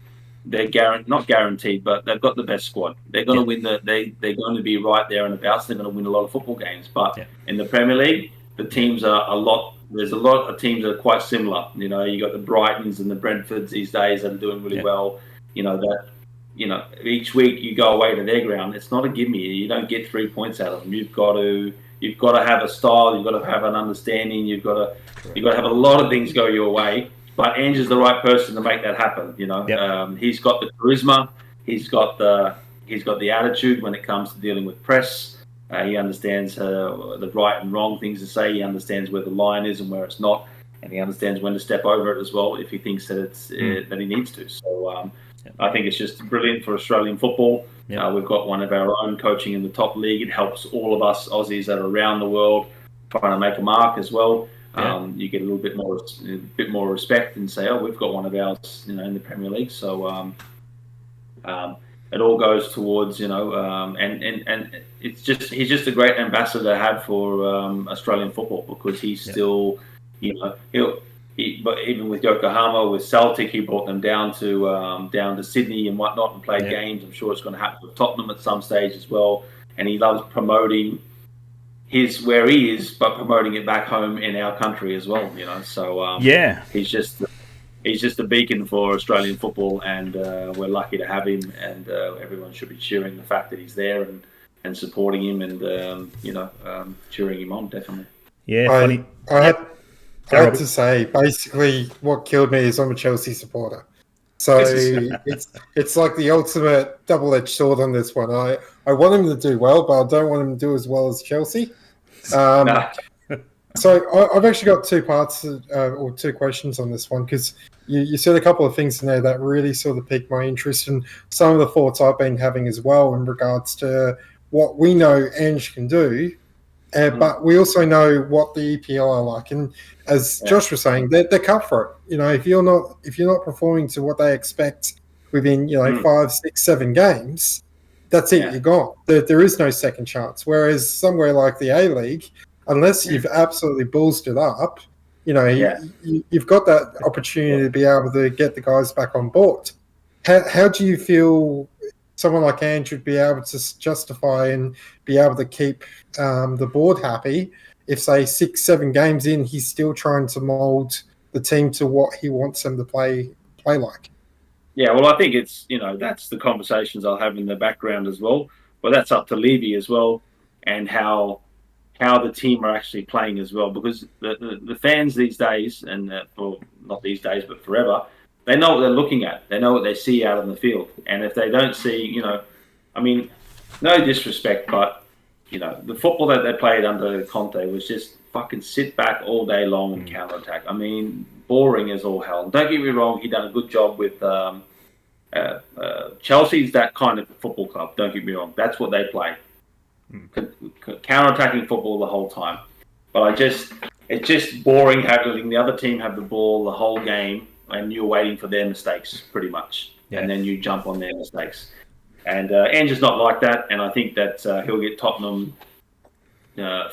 they're not guaranteed, but they've got the best squad. They're going to win they're going to be right there and about, so they're going to win a lot of football games. But in the Premier League, the teams are there's a lot of teams that are quite similar. You got the Brightons and the Brentfords these days that are doing really well. Each week you go away to their ground. It's not a gimme. You don't get 3 points out of them. You've got to have a style. You've got to have an understanding. You've got to have a lot of things go your way. But Ange is the right person to make that happen. He's got the charisma. He's got the attitude when it comes to dealing with press. He understands the right and wrong things to say. He understands where the line is and where it's not, and he understands when to step over it as well if he thinks that that he needs to. So I think it's just brilliant for Australian football. We've got one of our own coaching in the top league. It helps all of us Aussies that are around the world trying to make a mark as well. You get a little bit more respect and say, we've got one of ours, in the Premier League. So it all goes towards, and it's just he's just a great ambassador to have for Australian football, because he's still, but even with Yokohama, with Celtic, he brought them down to Sydney and whatnot and played games. I'm sure it's going to happen with Tottenham at some stage as well. And he loves promoting where he is, but promoting it back home in our country as well. So he's just a beacon for Australian football, and we're lucky to have him. And everyone should be cheering the fact that he's there and supporting him and cheering him on. Definitely. Yeah, funny. I had to say, basically, what killed me is I'm a Chelsea supporter. So it's like the ultimate double-edged sword on this one. I want him to do well, but I don't want him to do as well as Chelsea. So I've actually got 2 parts or 2 questions on this one, because you said a couple of things in there that really sort of piqued my interest, and some of the thoughts I've been having as well in regards to what we know Ange can do. But we also know what the EPL are like, and as Josh was saying, they're cutthroat. If you're not performing to what they expect within 5, 6, 7 games, that's it. You're gone. There is no second chance. Whereas somewhere like the A-League, unless you've absolutely ballsed it up, you've got that opportunity to be able to get the guys back on board. How do you feel someone like Ange would be able to justify and be able to keep the board happy if, say, 6-7 games in, he's still trying to mould the team to what he wants them to play like? Yeah, well, I think it's, that's the conversations I'll have in the background as well. But that's up to Levy as well, and how the team are actually playing as well. Because the fans these days, and not these days, but forever, they know what they're looking at. They know what they see out on the field. And if they don't see, no disrespect, but, the football that they played under Conte was just fucking sit back all day long and counter-attack. I mean, boring as all hell. Don't get me wrong, he done a good job with Chelsea's that kind of football club. Don't get me wrong. That's what they play. Counter-attacking football the whole time. But it's just boring having the other team have the ball the whole game and you're waiting for their mistakes, pretty much. Yeah. And then you jump on their mistakes. And Ange is not like that, and I think that he'll get Tottenham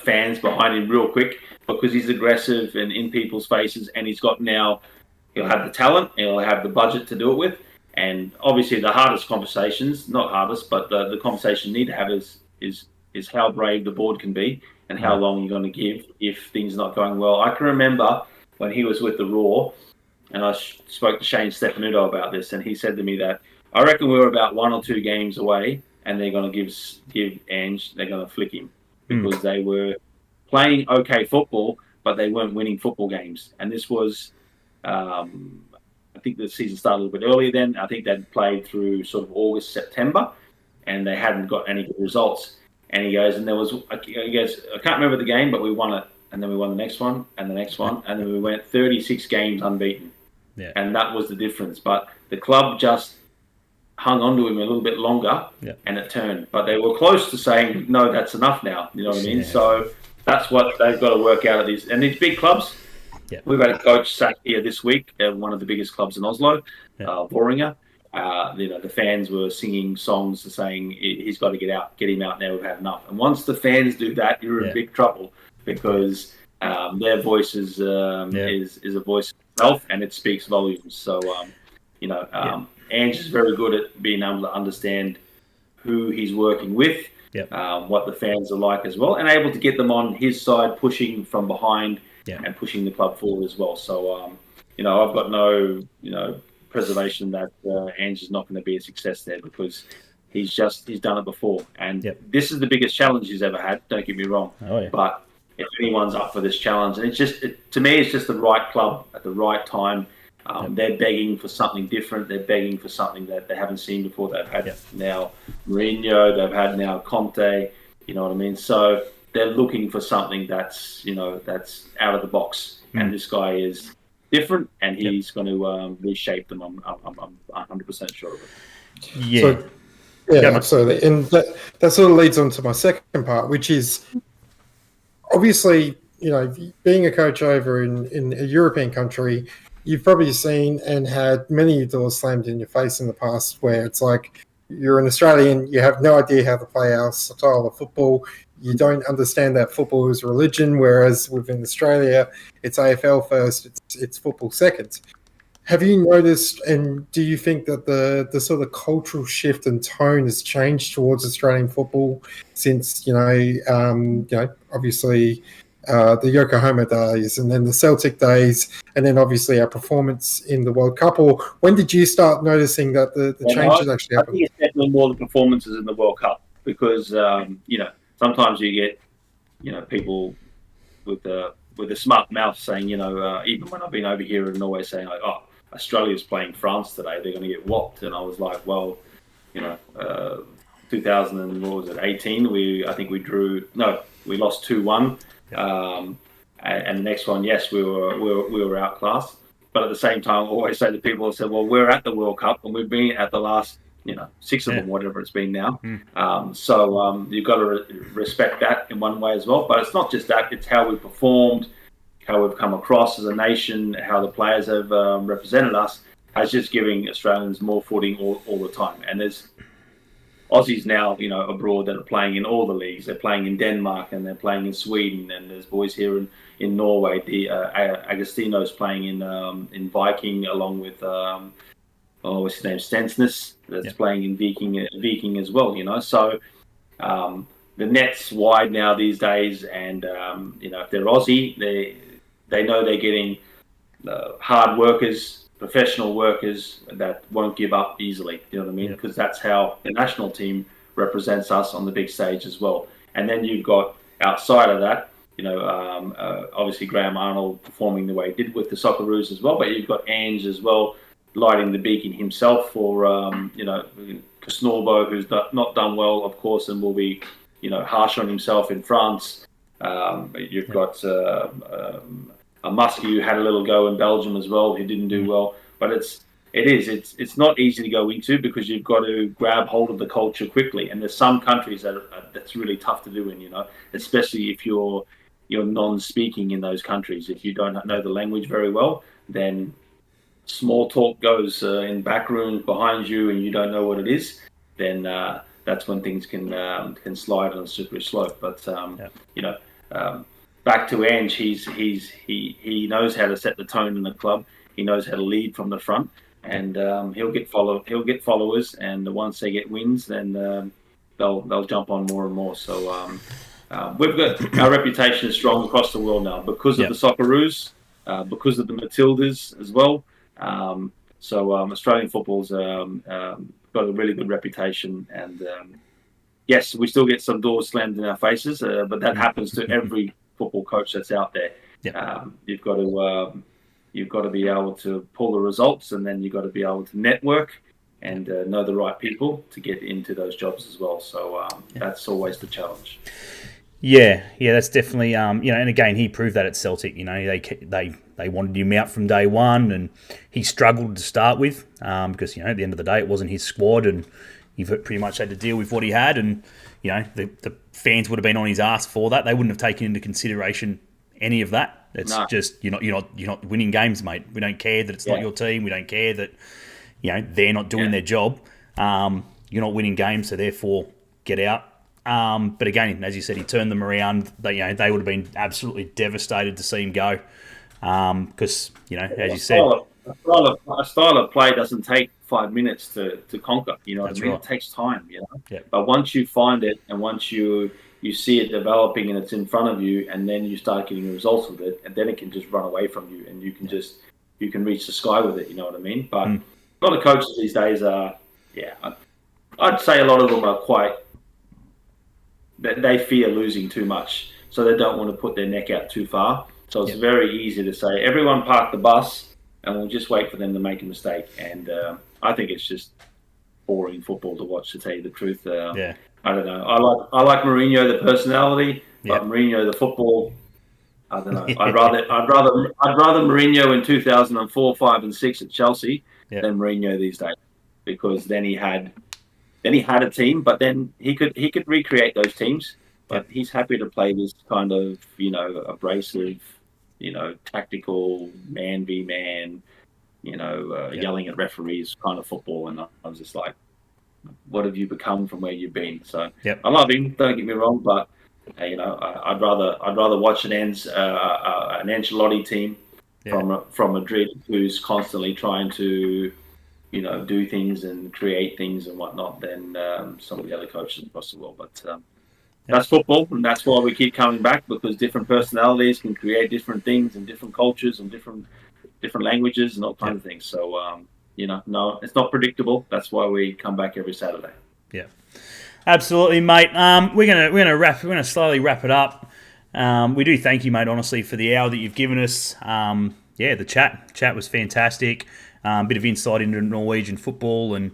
fans behind him real quick because he's aggressive and in people's faces, and he'll have the talent, he'll have the budget to do it with. And obviously the hardest conversations, not hardest, but the conversation you need to have is how brave the board can be and how long you're going to give if things are not going well. I can remember when he was with the Raw, and I spoke to Shane Stefanuto about this, and he said to me that I reckon we were about 1 or 2 games away, and they're going to give Ange, they're going to flick him because they were playing okay football, but they weren't winning football games. And this was, I think the season started a little bit earlier then. I think they'd played through sort of August, September, and they hadn't got any good results. And he goes, and there was, I can't remember the game, but we won it. And then we won the next one, and the next one, and then we went 36 games unbeaten. Yeah. And that was the difference. But the club just hung on to him a little bit longer, and it turned. But they were close to saying, no, that's enough now. You know what I mean? Yeah. So that's what they've got to work out of these. And these big clubs, we've had a coach sat here this week at one of the biggest clubs in Oslo, Vålerenga. The fans were singing songs saying he's got to get out, get him out now, we've had enough. And once the fans do that, you're in big trouble because their voice is a voice itself, and it speaks volumes. So, Ange is very good at being able to understand who he's working with, what the fans are like as well, and able to get them on his side, pushing from behind and pushing the club forward as well. So, I've got no, preservation that Ange is not going to be a success there because he's done it before. And this is the biggest challenge he's ever had, don't get me wrong. But if anyone's up for this challenge, and to me, it's just the right club at the right time. They're begging for something different. They're begging for something that they haven't seen before. They've had now Mourinho. They've had now Conte. You know what I mean? So they're looking for something that's that's out of the box. And this guy is different, and he's going to reshape them. I'm 100% sure of it. Yeah. So, absolutely. And that sort of leads on to my second part, which is obviously, being a coach over in a European country, you've probably seen and had many doors slammed in your face in the past where it's like you're an Australian, you have no idea how to play our style of football, you don't understand that football is religion, whereas within Australia, it's AFL first, it's football second. Have you noticed, and do you think that the sort of cultural shift and tone has changed towards Australian football since, obviously the Yokohama days and then the Celtic days and then obviously our performance in the World Cup? Or when did you start noticing that the changes actually happened? I think it's definitely more the performances in the World Cup because, sometimes you get, people with a smart mouth saying, even when I've been over here in Norway saying, like, oh, Australia's playing France today, they're going to get whopped. And I was like, well, 2018, we lost 2-1. And the next one, yes, we were outclassed. But at the same time, I always say to people, I said, well, we're at the World Cup and we've been at the last, 6 of them, whatever it's been now. So you've got to respect that in one way as well. But it's not just that; it's how we performed, how we've come across as a nation, how the players have represented us, has just giving Australians more footing all the time. And there's Aussies now, abroad that are playing in all the leagues. They're playing in Denmark and they're playing in Sweden, and there's boys here in Norway. The Agostino's playing in Viking along with what's his name, Stensness, that's playing in Viking as well. So the net's wide now these days, and if they're Aussie, they know they're getting hard workers, professional workers that won't give up easily. You know what I mean? Because that's how the national team represents us on the big stage as well. And then you've got outside of that, obviously Graham Arnold performing the way he did with the Socceroos as well, but you've got Ange as well, lighting the beacon himself for Kosnorbo, who's not done well, of course, and will be harsh on himself in France. You've got a Muskie who had a little go in Belgium as well, who didn't do well. But it's not easy to go into, because you've got to grab hold of the culture quickly. And there's some countries that's really tough to do in, especially if you're non-speaking in those countries. If you don't know the language very well, then small talk goes in back rooms behind you and you don't know what it is, then that's when things can slide on a slippery slope. But back to Ange, he knows how to set the tone in the club. He knows how to lead from the front, and he'll get followers. And once they get wins, then they'll jump on more and more. So we've got our reputation is strong across the world now because of the Socceroos, because of the Matildas as well. So Australian football's got a really good reputation, and yes, we still get some doors slammed in our faces, but that happens to every football coach that's out there. You've got to be able to pull the results, and then you've got to be able to network and know the right people to get into those jobs as well. So that's always the challenge. Yeah, that's definitely and again, he proved that at Celtic. They wanted him out from day one, and he struggled to start with because at the end of the day, it wasn't his squad, and he pretty much had to deal with what he had, and the fans would have been on his ass for that. They wouldn't have taken into consideration any of that. It's just you're not winning games, mate. We don't care that it's not your team. We don't care that they're not doing their job. You're not winning games, so therefore get out. But again, as you said, he turned them around. They would have been absolutely devastated to see him go. Because as you said, a style of play doesn't take 5 minutes to conquer. You know what I mean? Right. It takes time. But once you find it, and once you see it developing and it's in front of you, and then you start getting the results with it, and then it can just run away from you, and you can reach the sky with it. You know what I mean? But a lot of coaches these days are, I'd say a lot of them are quite. They fear losing too much, so they don't want to put their neck out too far. So it's very easy to say, everyone park the bus and we'll just wait for them to make a mistake. And I think it's just boring football to watch, to tell you the truth. I don't know. I like Mourinho, the personality, but Mourinho, the football, I don't know. I'd rather Mourinho in 2004, 5, and 6 at Chelsea than Mourinho these days, because then he had a team, but then he could recreate those teams. But he's happy to play this kind of abrasive, tactical man v man, yelling at referees kind of football. And I was just like, what have you become from where you've been? So I love him. Don't get me wrong, but I'd rather watch an Ancelotti team from Madrid, who's constantly trying to do things and create things and whatnot, than some of the other coaches across the world. But that's football, and that's why we keep coming back, because different personalities can create different things and different cultures and different languages and all kinds of things. So no, it's not predictable. That's why we come back every Saturday. Yeah, absolutely, mate. We're gonna slowly wrap it up. We do thank you, mate, honestly, for the hour that you've given us. The chat was fantastic. Bit of insight into Norwegian football and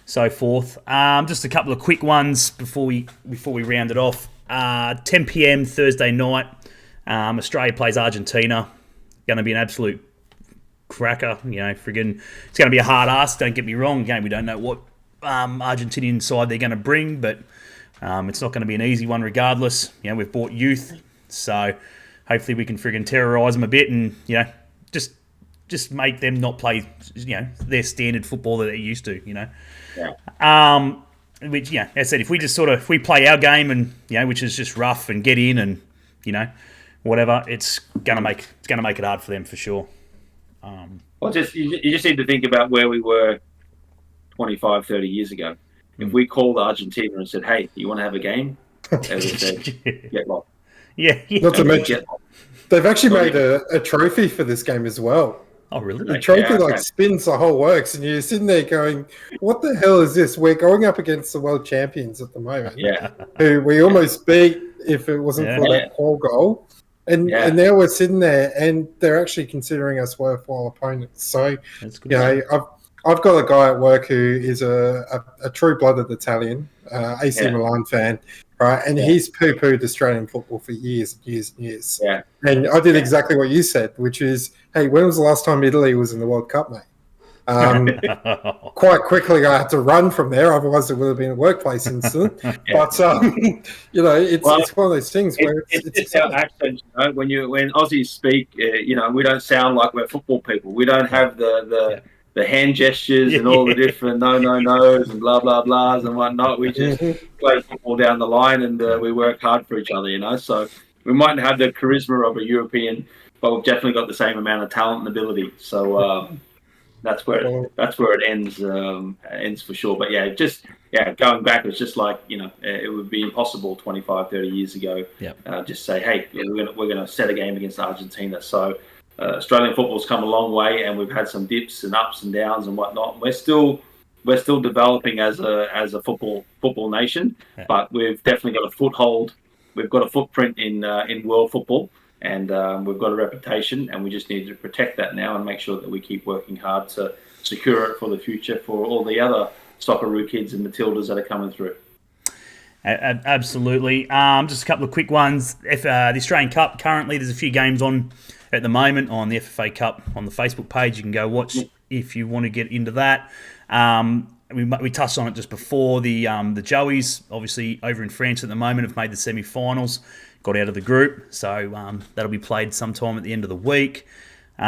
so forth. Just a couple of quick ones before we round it off. 10 p.m. Thursday night, Australia plays Argentina. Going to be an absolute cracker. It's going to be a hard ask. Don't get me wrong. Again, we don't know what Argentinian side they're going to bring, but it's not going to be an easy one regardless. We've bought youth, so hopefully we can friggin' terrorise them a bit and just make them not play, their standard football that they're used to, which, as I said, if we play our game and, which is just rough and get in and, whatever, it's gonna make it hard for them for sure. Well, you just need to think about where we were 25, 30 years ago. If we called Argentina and said, "Hey, you want to have a game?" They would have said, "Get lost." Yeah. Not to mention, they've actually made a trophy for this game as well. Oh, really? The trophy spins the whole works, and you're sitting there going, "What the hell is this?" We're going up against the world champions at the moment, who we almost beat if it wasn't for that poor goal. And now we're sitting there, and they're actually considering us worthwhile opponents. So, that's good. I've got a guy at work who is a true-blooded Italian, AC Milan fan, right? And he's poo-pooed Australian football for years and years and years. Yeah. And I did exactly what you said, which is, hey, when was the last time Italy was in the World Cup, mate? Quite quickly, I had to run from there, otherwise it would have been a workplace incident. But it's one of those things where it's our accent. When Aussies speak, we don't sound like we're football people. We don't have the hand gestures and all the different no's and blah blah blahs and whatnot. We just play football down the line and we work hard for each other. So we mightn't have the charisma of a European, but we've definitely got the same amount of talent and ability. So. That's where it ends for sure. But going back, it's just like it would be impossible 25, 30 years ago. Just say, hey, we're gonna set a game against Argentina. So Australian football's come a long way, and we've had some dips and ups and downs and whatnot. We're still developing as a football nation, but we've definitely got a foothold. We've got a footprint in world football. And we've got a reputation, and we just need to protect that now and make sure that we keep working hard to secure it for the future for all the other Socceroo kids and Matildas that are coming through. Absolutely. Just a couple of quick ones. The Australian Cup, currently there's a few games on at the moment on the FFA Cup on the Facebook page. You can go watch if you want to get into that. We touched on it just before. The Joeys, obviously over in France at the moment, have made the semi-finals. Got out of the group, so that'll be played sometime at the end of the week. What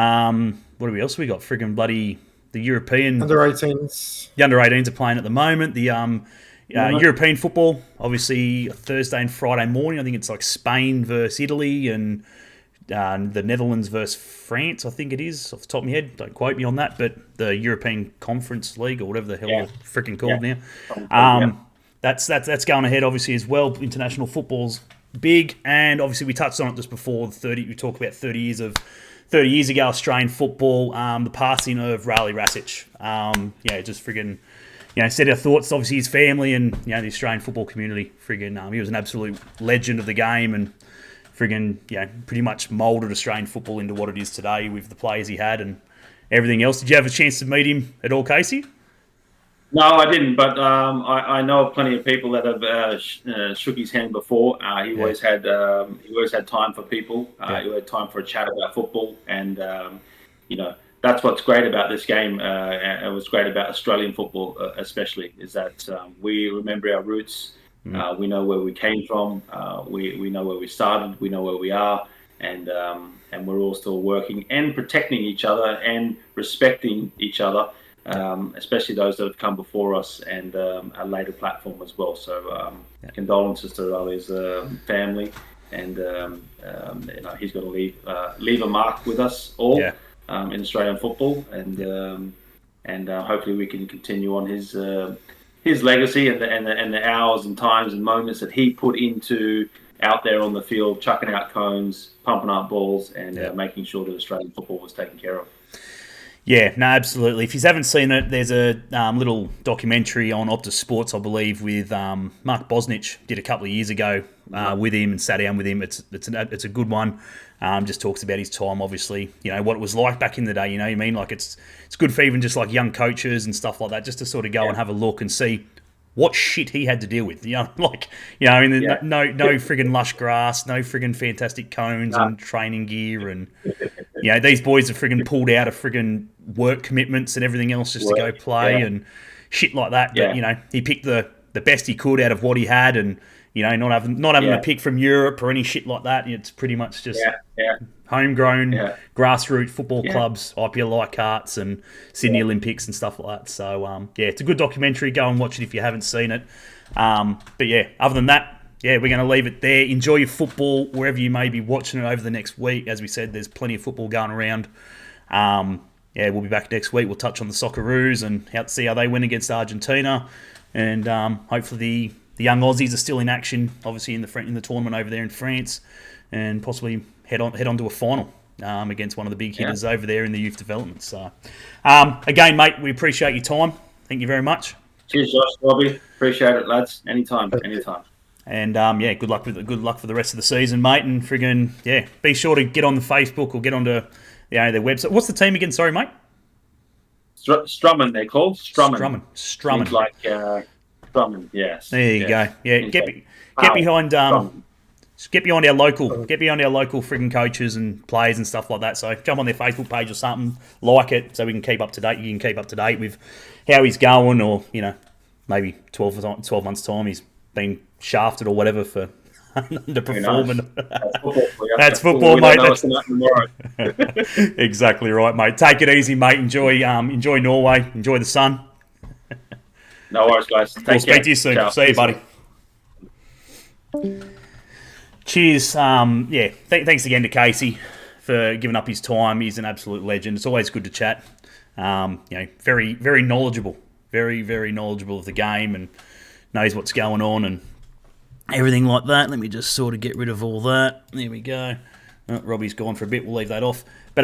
else we got? Friggin' bloody the European under-18s. The under-18s are playing at the moment. The European football, obviously Thursday and Friday morning. I think it's like Spain versus Italy and the Netherlands versus France. I think it is off the top of my head. Don't quote me on that, but the European Conference League or whatever the hell they're freaking called now. That's going ahead obviously as well. International football's big, and obviously we touched on it just before. We talked about 30 years ago Australian football, the passing of Riley Rasic. Just friggin' said our thoughts. Obviously his family and the Australian football community. Friggin' he was an absolute legend of the game, and friggin' pretty much moulded Australian football into what it is today with the players he had and everything else. Did you have a chance to meet him at all, Kasey? No, I didn't, but I know of plenty of people that have shook his hand before. He always had time for people. He had time for a chat about football, and that's what's great about this game. It was great about Australian football, especially, is that we remember our roots. We know where we came from. We know where we started. We know where we are, and we're all still working and protecting each other and respecting each other. Especially those that have come before us and a later platform as well. So condolences to Raleigh's family, and he's got to leave a mark with us all in Australian football, and hopefully we can continue on his legacy and the hours and times and moments that he put into out there on the field, chucking out cones, pumping up balls, and making sure that Australian football was taken care of. Yeah, no, absolutely. If you haven't seen it, there's a little documentary on Optus Sports, I believe, with Mark Bosnich. Did a couple of years ago with him and sat down with him. It's a good one. Just talks about his time, obviously. What it was like back in the day. You mean, like it's good for even just like young coaches and stuff like that, just to sort of go and have a look and see what shit he had to deal with. No friggin' lush grass, no friggin' fantastic cones and training gear, and these boys are friggin' pulled out of friggin' work commitments and everything else just to go play and shit like that. But he picked the the best he could out of what he had, and not having a pick from Europe or any shit like that. It's pretty much just homegrown grassroots football clubs, IPL Leichhardt's and Sydney Olympics and stuff like that. So it's a good documentary. Go and watch it if you haven't seen it. But yeah, other than that, we're going to leave it there. Enjoy your football wherever you may be watching it over the next week. As we said, there's plenty of football going around. We'll be back next week. We'll touch on the Socceroos and see how they win against Argentina, and hopefully the young Aussies are still in action, obviously in the tournament over there in France, and possibly head on to a final against one of the big hitters over there in the youth development. So, again, mate, we appreciate your time. Thank you very much. Cheers, Josh, Robby. Appreciate it, lads. Anytime. And good luck for the rest of the season, mate. And friggin' be sure to get on the Facebook or get onto their website. What's the team again? Sorry, mate. Strummen, they're called. Strummen. Strummen. Like Strummen, yes. There you go. Yeah, get behind our local friggin' coaches and players and stuff like that. So jump on their Facebook page or something, like it, so we can keep up to date. You can keep up to date with how he's going, or maybe 12 months time he's been shafted or whatever for underperforming. That's football, mate. Exactly right, mate. Take it easy, mate. Enjoy Norway. Enjoy the sun. No worries, guys. We'll speak to you soon. Ciao. See you, buddy. Cheers. Thanks again to Kasey for giving up his time. He's an absolute legend. It's always good to chat. Very, very knowledgeable. Very, very knowledgeable of the game and knows what's going on and everything like that. Let me just sort of get rid of all that. There we go. Oh, Robbie's gone for a bit. We'll leave that off. But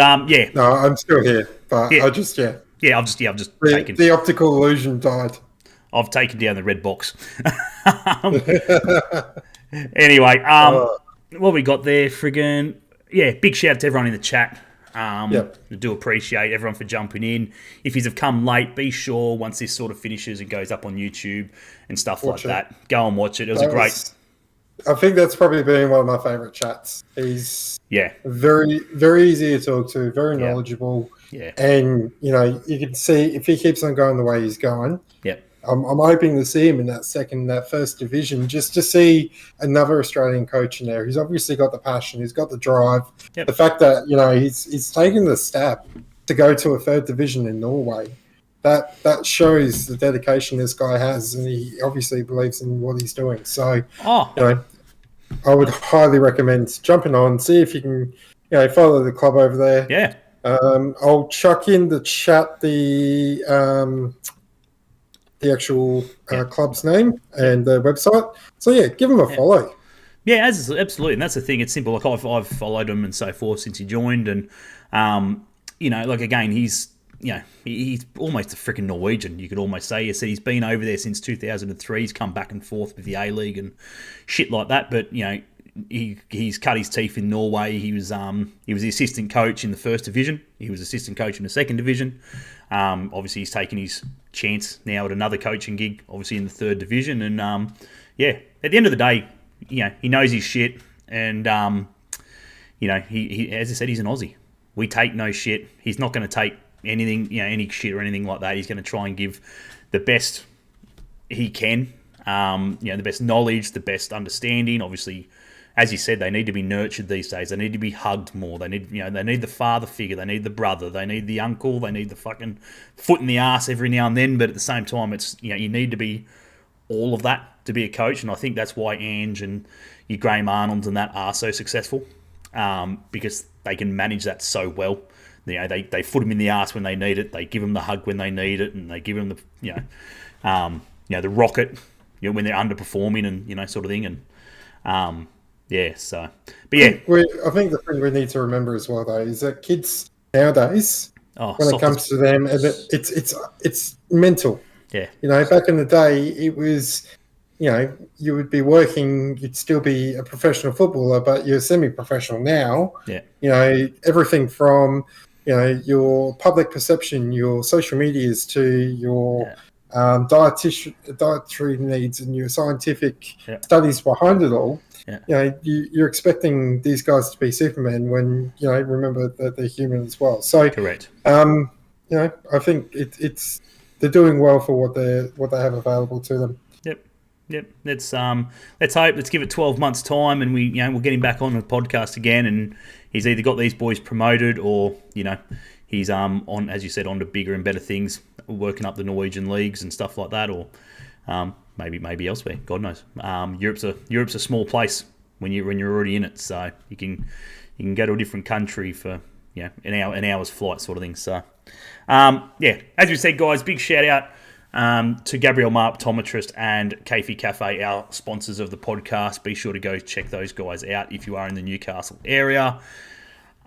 No, I'm still here. But I've just taken the optical illusion died. I've taken down the red box. Anyway, what we got there, friggin', big shout out to everyone in the chat. I do appreciate everyone for jumping in. If you have come late, be sure once this sort of finishes and goes up on YouTube and stuff like that, go and watch it. It was I think that's probably been one of my favourite chats. He's very, very easy to talk to, very knowledgeable. Yeah. And, you can see if he keeps on going the way he's going, I'm hoping to see him in that first division, just to see another Australian coach in there. He's obviously got the passion, he's got the drive. Yep. The fact that he's taken the step to go to a third division in Norway, that shows the dedication this guy has, and he obviously believes in what he's doing. So, I would highly recommend jumping on, see if you can, follow the club over there. Yeah. I'll chuck in the chat the actual club's name and the website. So give them a follow. Yeah, absolutely, and that's the thing. It's simple. Like I've followed him and so forth since he joined, and again, he's almost a freaking Norwegian. You could almost say. He said he's been over there since 2003. He's come back and forth with the A League and shit like that. But he's cut his teeth in Norway. He was the assistant coach in the first division. He was assistant coach in the second division. Obviously, he's taken his chance now at another coaching gig, obviously in the third division. And at the end of the day, he knows his shit. And he as I said, he's an Aussie. We take no shit. He's not going to take anything, any shit or anything like that. He's going to try and give the best he can. The best knowledge, the best understanding. Obviously, as you said, they need to be nurtured these days. They need to be hugged more. They need, they need the father figure. They need the brother. They need the uncle. They need the fucking foot in the ass every now and then. But at the same time, it's you need to be all of that to be a coach. And I think that's why Ange and your Graham Arnolds and that are so successful, because they can manage that so well. They foot them in the ass when they need it. They give them the hug when they need it, and they give them the the rocket when they're underperforming and sort of thing. And I think the thing we need to remember as well, though, is that kids nowadays, when it comes to them, it's mental. Yeah. Back in the day, it was, you would be working, you'd still be a professional footballer, but you're semi-professional now. Yeah. Everything from, your public perception, your social medias, to your dietary needs and your scientific studies behind it all. Yeah. You're expecting these guys to be Superman when, remember that they're human as well. So, correct. I think they're doing well for what they have available to them. Yep. Yep. Let's hope. Let's give it 12 months time, and we'll get him back on the podcast again. And he's either got these boys promoted, or he's on, as you said, on to bigger and better things, working up the Norwegian leagues and stuff like that, or maybe elsewhere. God knows. Europe's a small place when you're already in it, so you can go to a different country for an hour's flight sort of thing. So as we said, guys, big shout out to Gabriel Ma Optometrist and Kasey Cafe, our sponsors of the podcast. Be sure to go check those guys out if you are in the Newcastle area.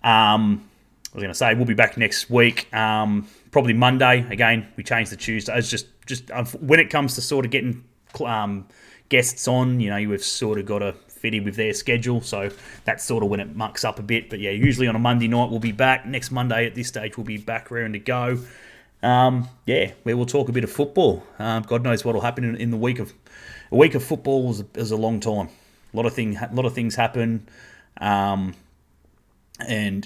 I was going to say we'll be back next week, probably Monday. Again, we changed the Tuesday. It's just when it comes to sort of getting guests on, we've sort of got to fit in with their schedule, so that's sort of when it mucks up a bit. But yeah, usually on a Monday night we'll be back. Next Monday at this stage we'll be back raring to go. Where we'll talk a bit of football. God knows what will happen in the week of football is a long time. A lot of things happen. And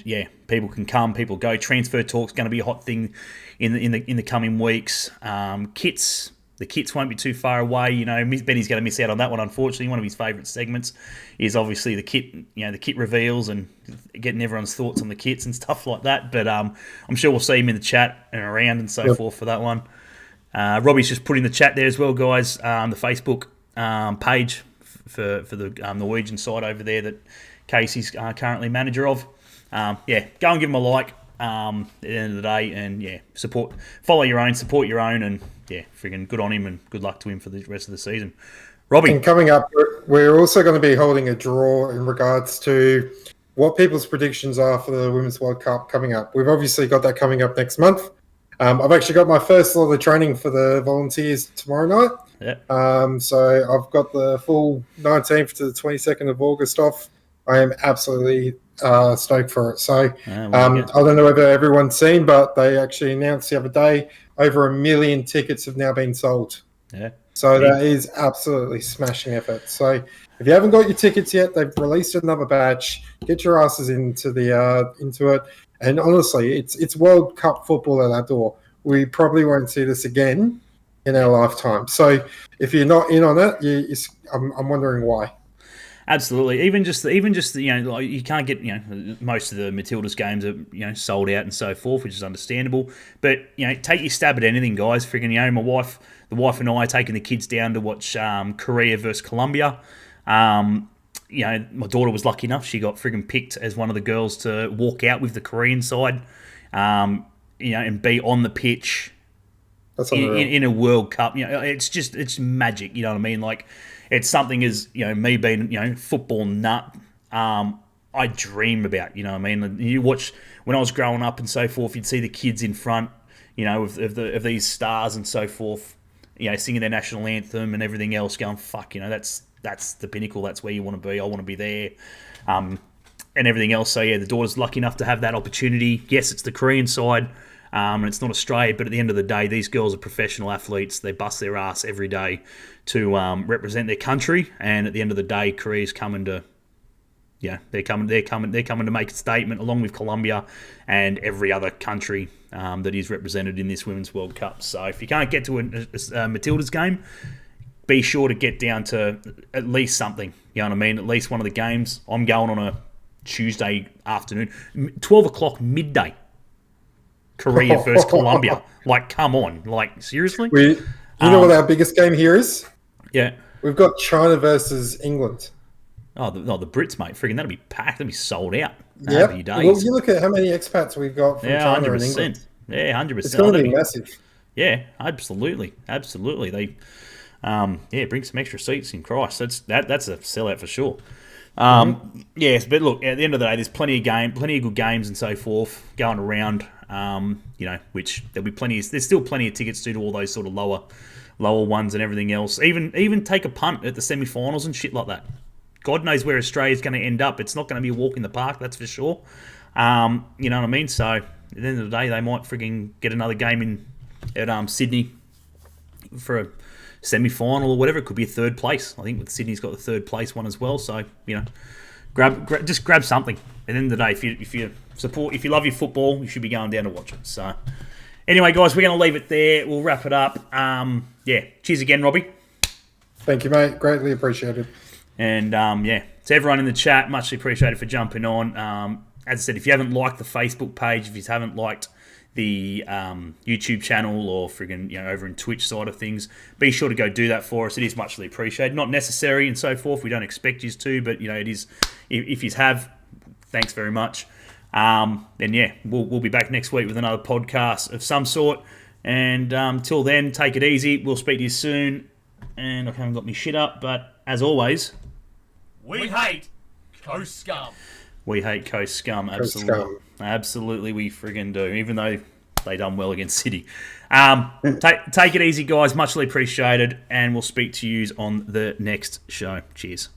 yeah, people can come, people go. Transfer talk's going to be a hot thing in the coming weeks. The kits won't be too far away. Benny's going to miss out on that one, unfortunately. One of his favourite segments is obviously the kit, the kit reveals and getting everyone's thoughts on the kits and stuff like that. But I'm sure we'll see him in the chat and around and so forth for that one. Robby's just put in the chat there as well, guys, the Facebook page for the Norwegian side over there that Kasey's currently manager of. Go and give him a like at the end of the day, and follow your own, support your own, and friggin' good on him and good luck to him for the rest of the season. Robby. And coming up, we're also going to be holding a draw in regards to what people's predictions are for the Women's World Cup coming up. We've obviously got that coming up next month. I've actually got my first lot of training for the volunteers tomorrow night. Yeah. So I've got the full 19th to the 22nd of August off. I am absolutely stoked for it. So I don't know whether everyone's seen, but they actually announced the other day over 1 million tickets have now been sold. Yeah. So that is absolutely smashing effort. So if you haven't got your tickets yet, they've released another batch. Get your asses into it. And honestly, it's World Cup football at our door. We probably won't see this again in our lifetime. So if you're not in on it, I'm wondering why. Absolutely. Even just you can't get most of the Matildas games are sold out and so forth, which is understandable. But take your stab at anything, guys. Friggin' the wife and I are taking the kids down to watch Korea versus Colombia. My daughter was lucky enough; she got friggin' picked as one of the girls to walk out with the Korean side, and be on the pitch in a World Cup. It's magic. You know what I mean? Like. It's something as, me being, football nut, I dream about, you know what I mean? You watch, when I was growing up and so forth, you'd see the kids in front, of these stars and so forth, singing their national anthem and everything else going, fuck, that's the pinnacle, that's where you want to be, I want to be there, and everything else. So, the daughter's lucky enough to have that opportunity. Yes, it's the Korean side, and it's not Australia, but at the end of the day, these girls are professional athletes. They bust their ass every day to represent their country, and at the end of the day, Korea's coming to, they're coming to make a statement along with Colombia and every other country that is represented in this Women's World Cup. So if you can't get to a Matildas game, be sure to get down to at least something. You know what I mean? At least one of the games. I'm going on a Tuesday afternoon, 12 o'clock midday. Korea versus Colombia. Like, come on. Like, seriously? You know what our biggest game here is? Yeah. We've got China versus England. Oh, the Brits, mate. Friggin' that'll be packed. That'll be sold out. Yeah. Well, you look at how many expats we've got from China 100%. And England. Yeah, 100%. It's going to be massive. Yeah, absolutely. Absolutely. They, bring some extra seats in Christ. That's a sellout for sure. Yes, but look, at the end of the day, there's plenty of good games and so forth going around. Which there'll be plenty. There's still plenty of tickets to all those sort of lower ones and everything else. Even take a punt at the semi-finals and shit like that. God knows where Australia's going to end up. It's not going to be a walk in the park, that's for sure. You know what I mean? So at the end of the day, they might frigging get another game at Sydney for a semi-final or whatever. It could be a third place. I think Sydney's got the third place one as well. So grab something. At the end of the day, if you love your football, you should be going down to watch it. So anyway, guys, we're going to leave it there. We'll wrap it up. Cheers again, Robby. Thank you, mate. Greatly appreciated. And to everyone in the chat, muchly appreciated for jumping on. As I said, if you haven't liked the Facebook page, if you haven't liked the YouTube channel or friggin' over in Twitch side of things, be sure to go do that for us. It is muchly appreciated. Not necessary and so forth. We don't expect you to, but it is. If you have, thanks very much. Then we'll be back next week with another podcast of some sort. And till then, take it easy. We'll speak to you soon. And I haven't got my shit up, but as always, we hate Coast Scum. We hate Coast Scum. Absolutely, absolutely, we friggin' do. Even though they done well against City. Take it easy, guys. Muchly appreciated, and we'll speak to you on the next show. Cheers.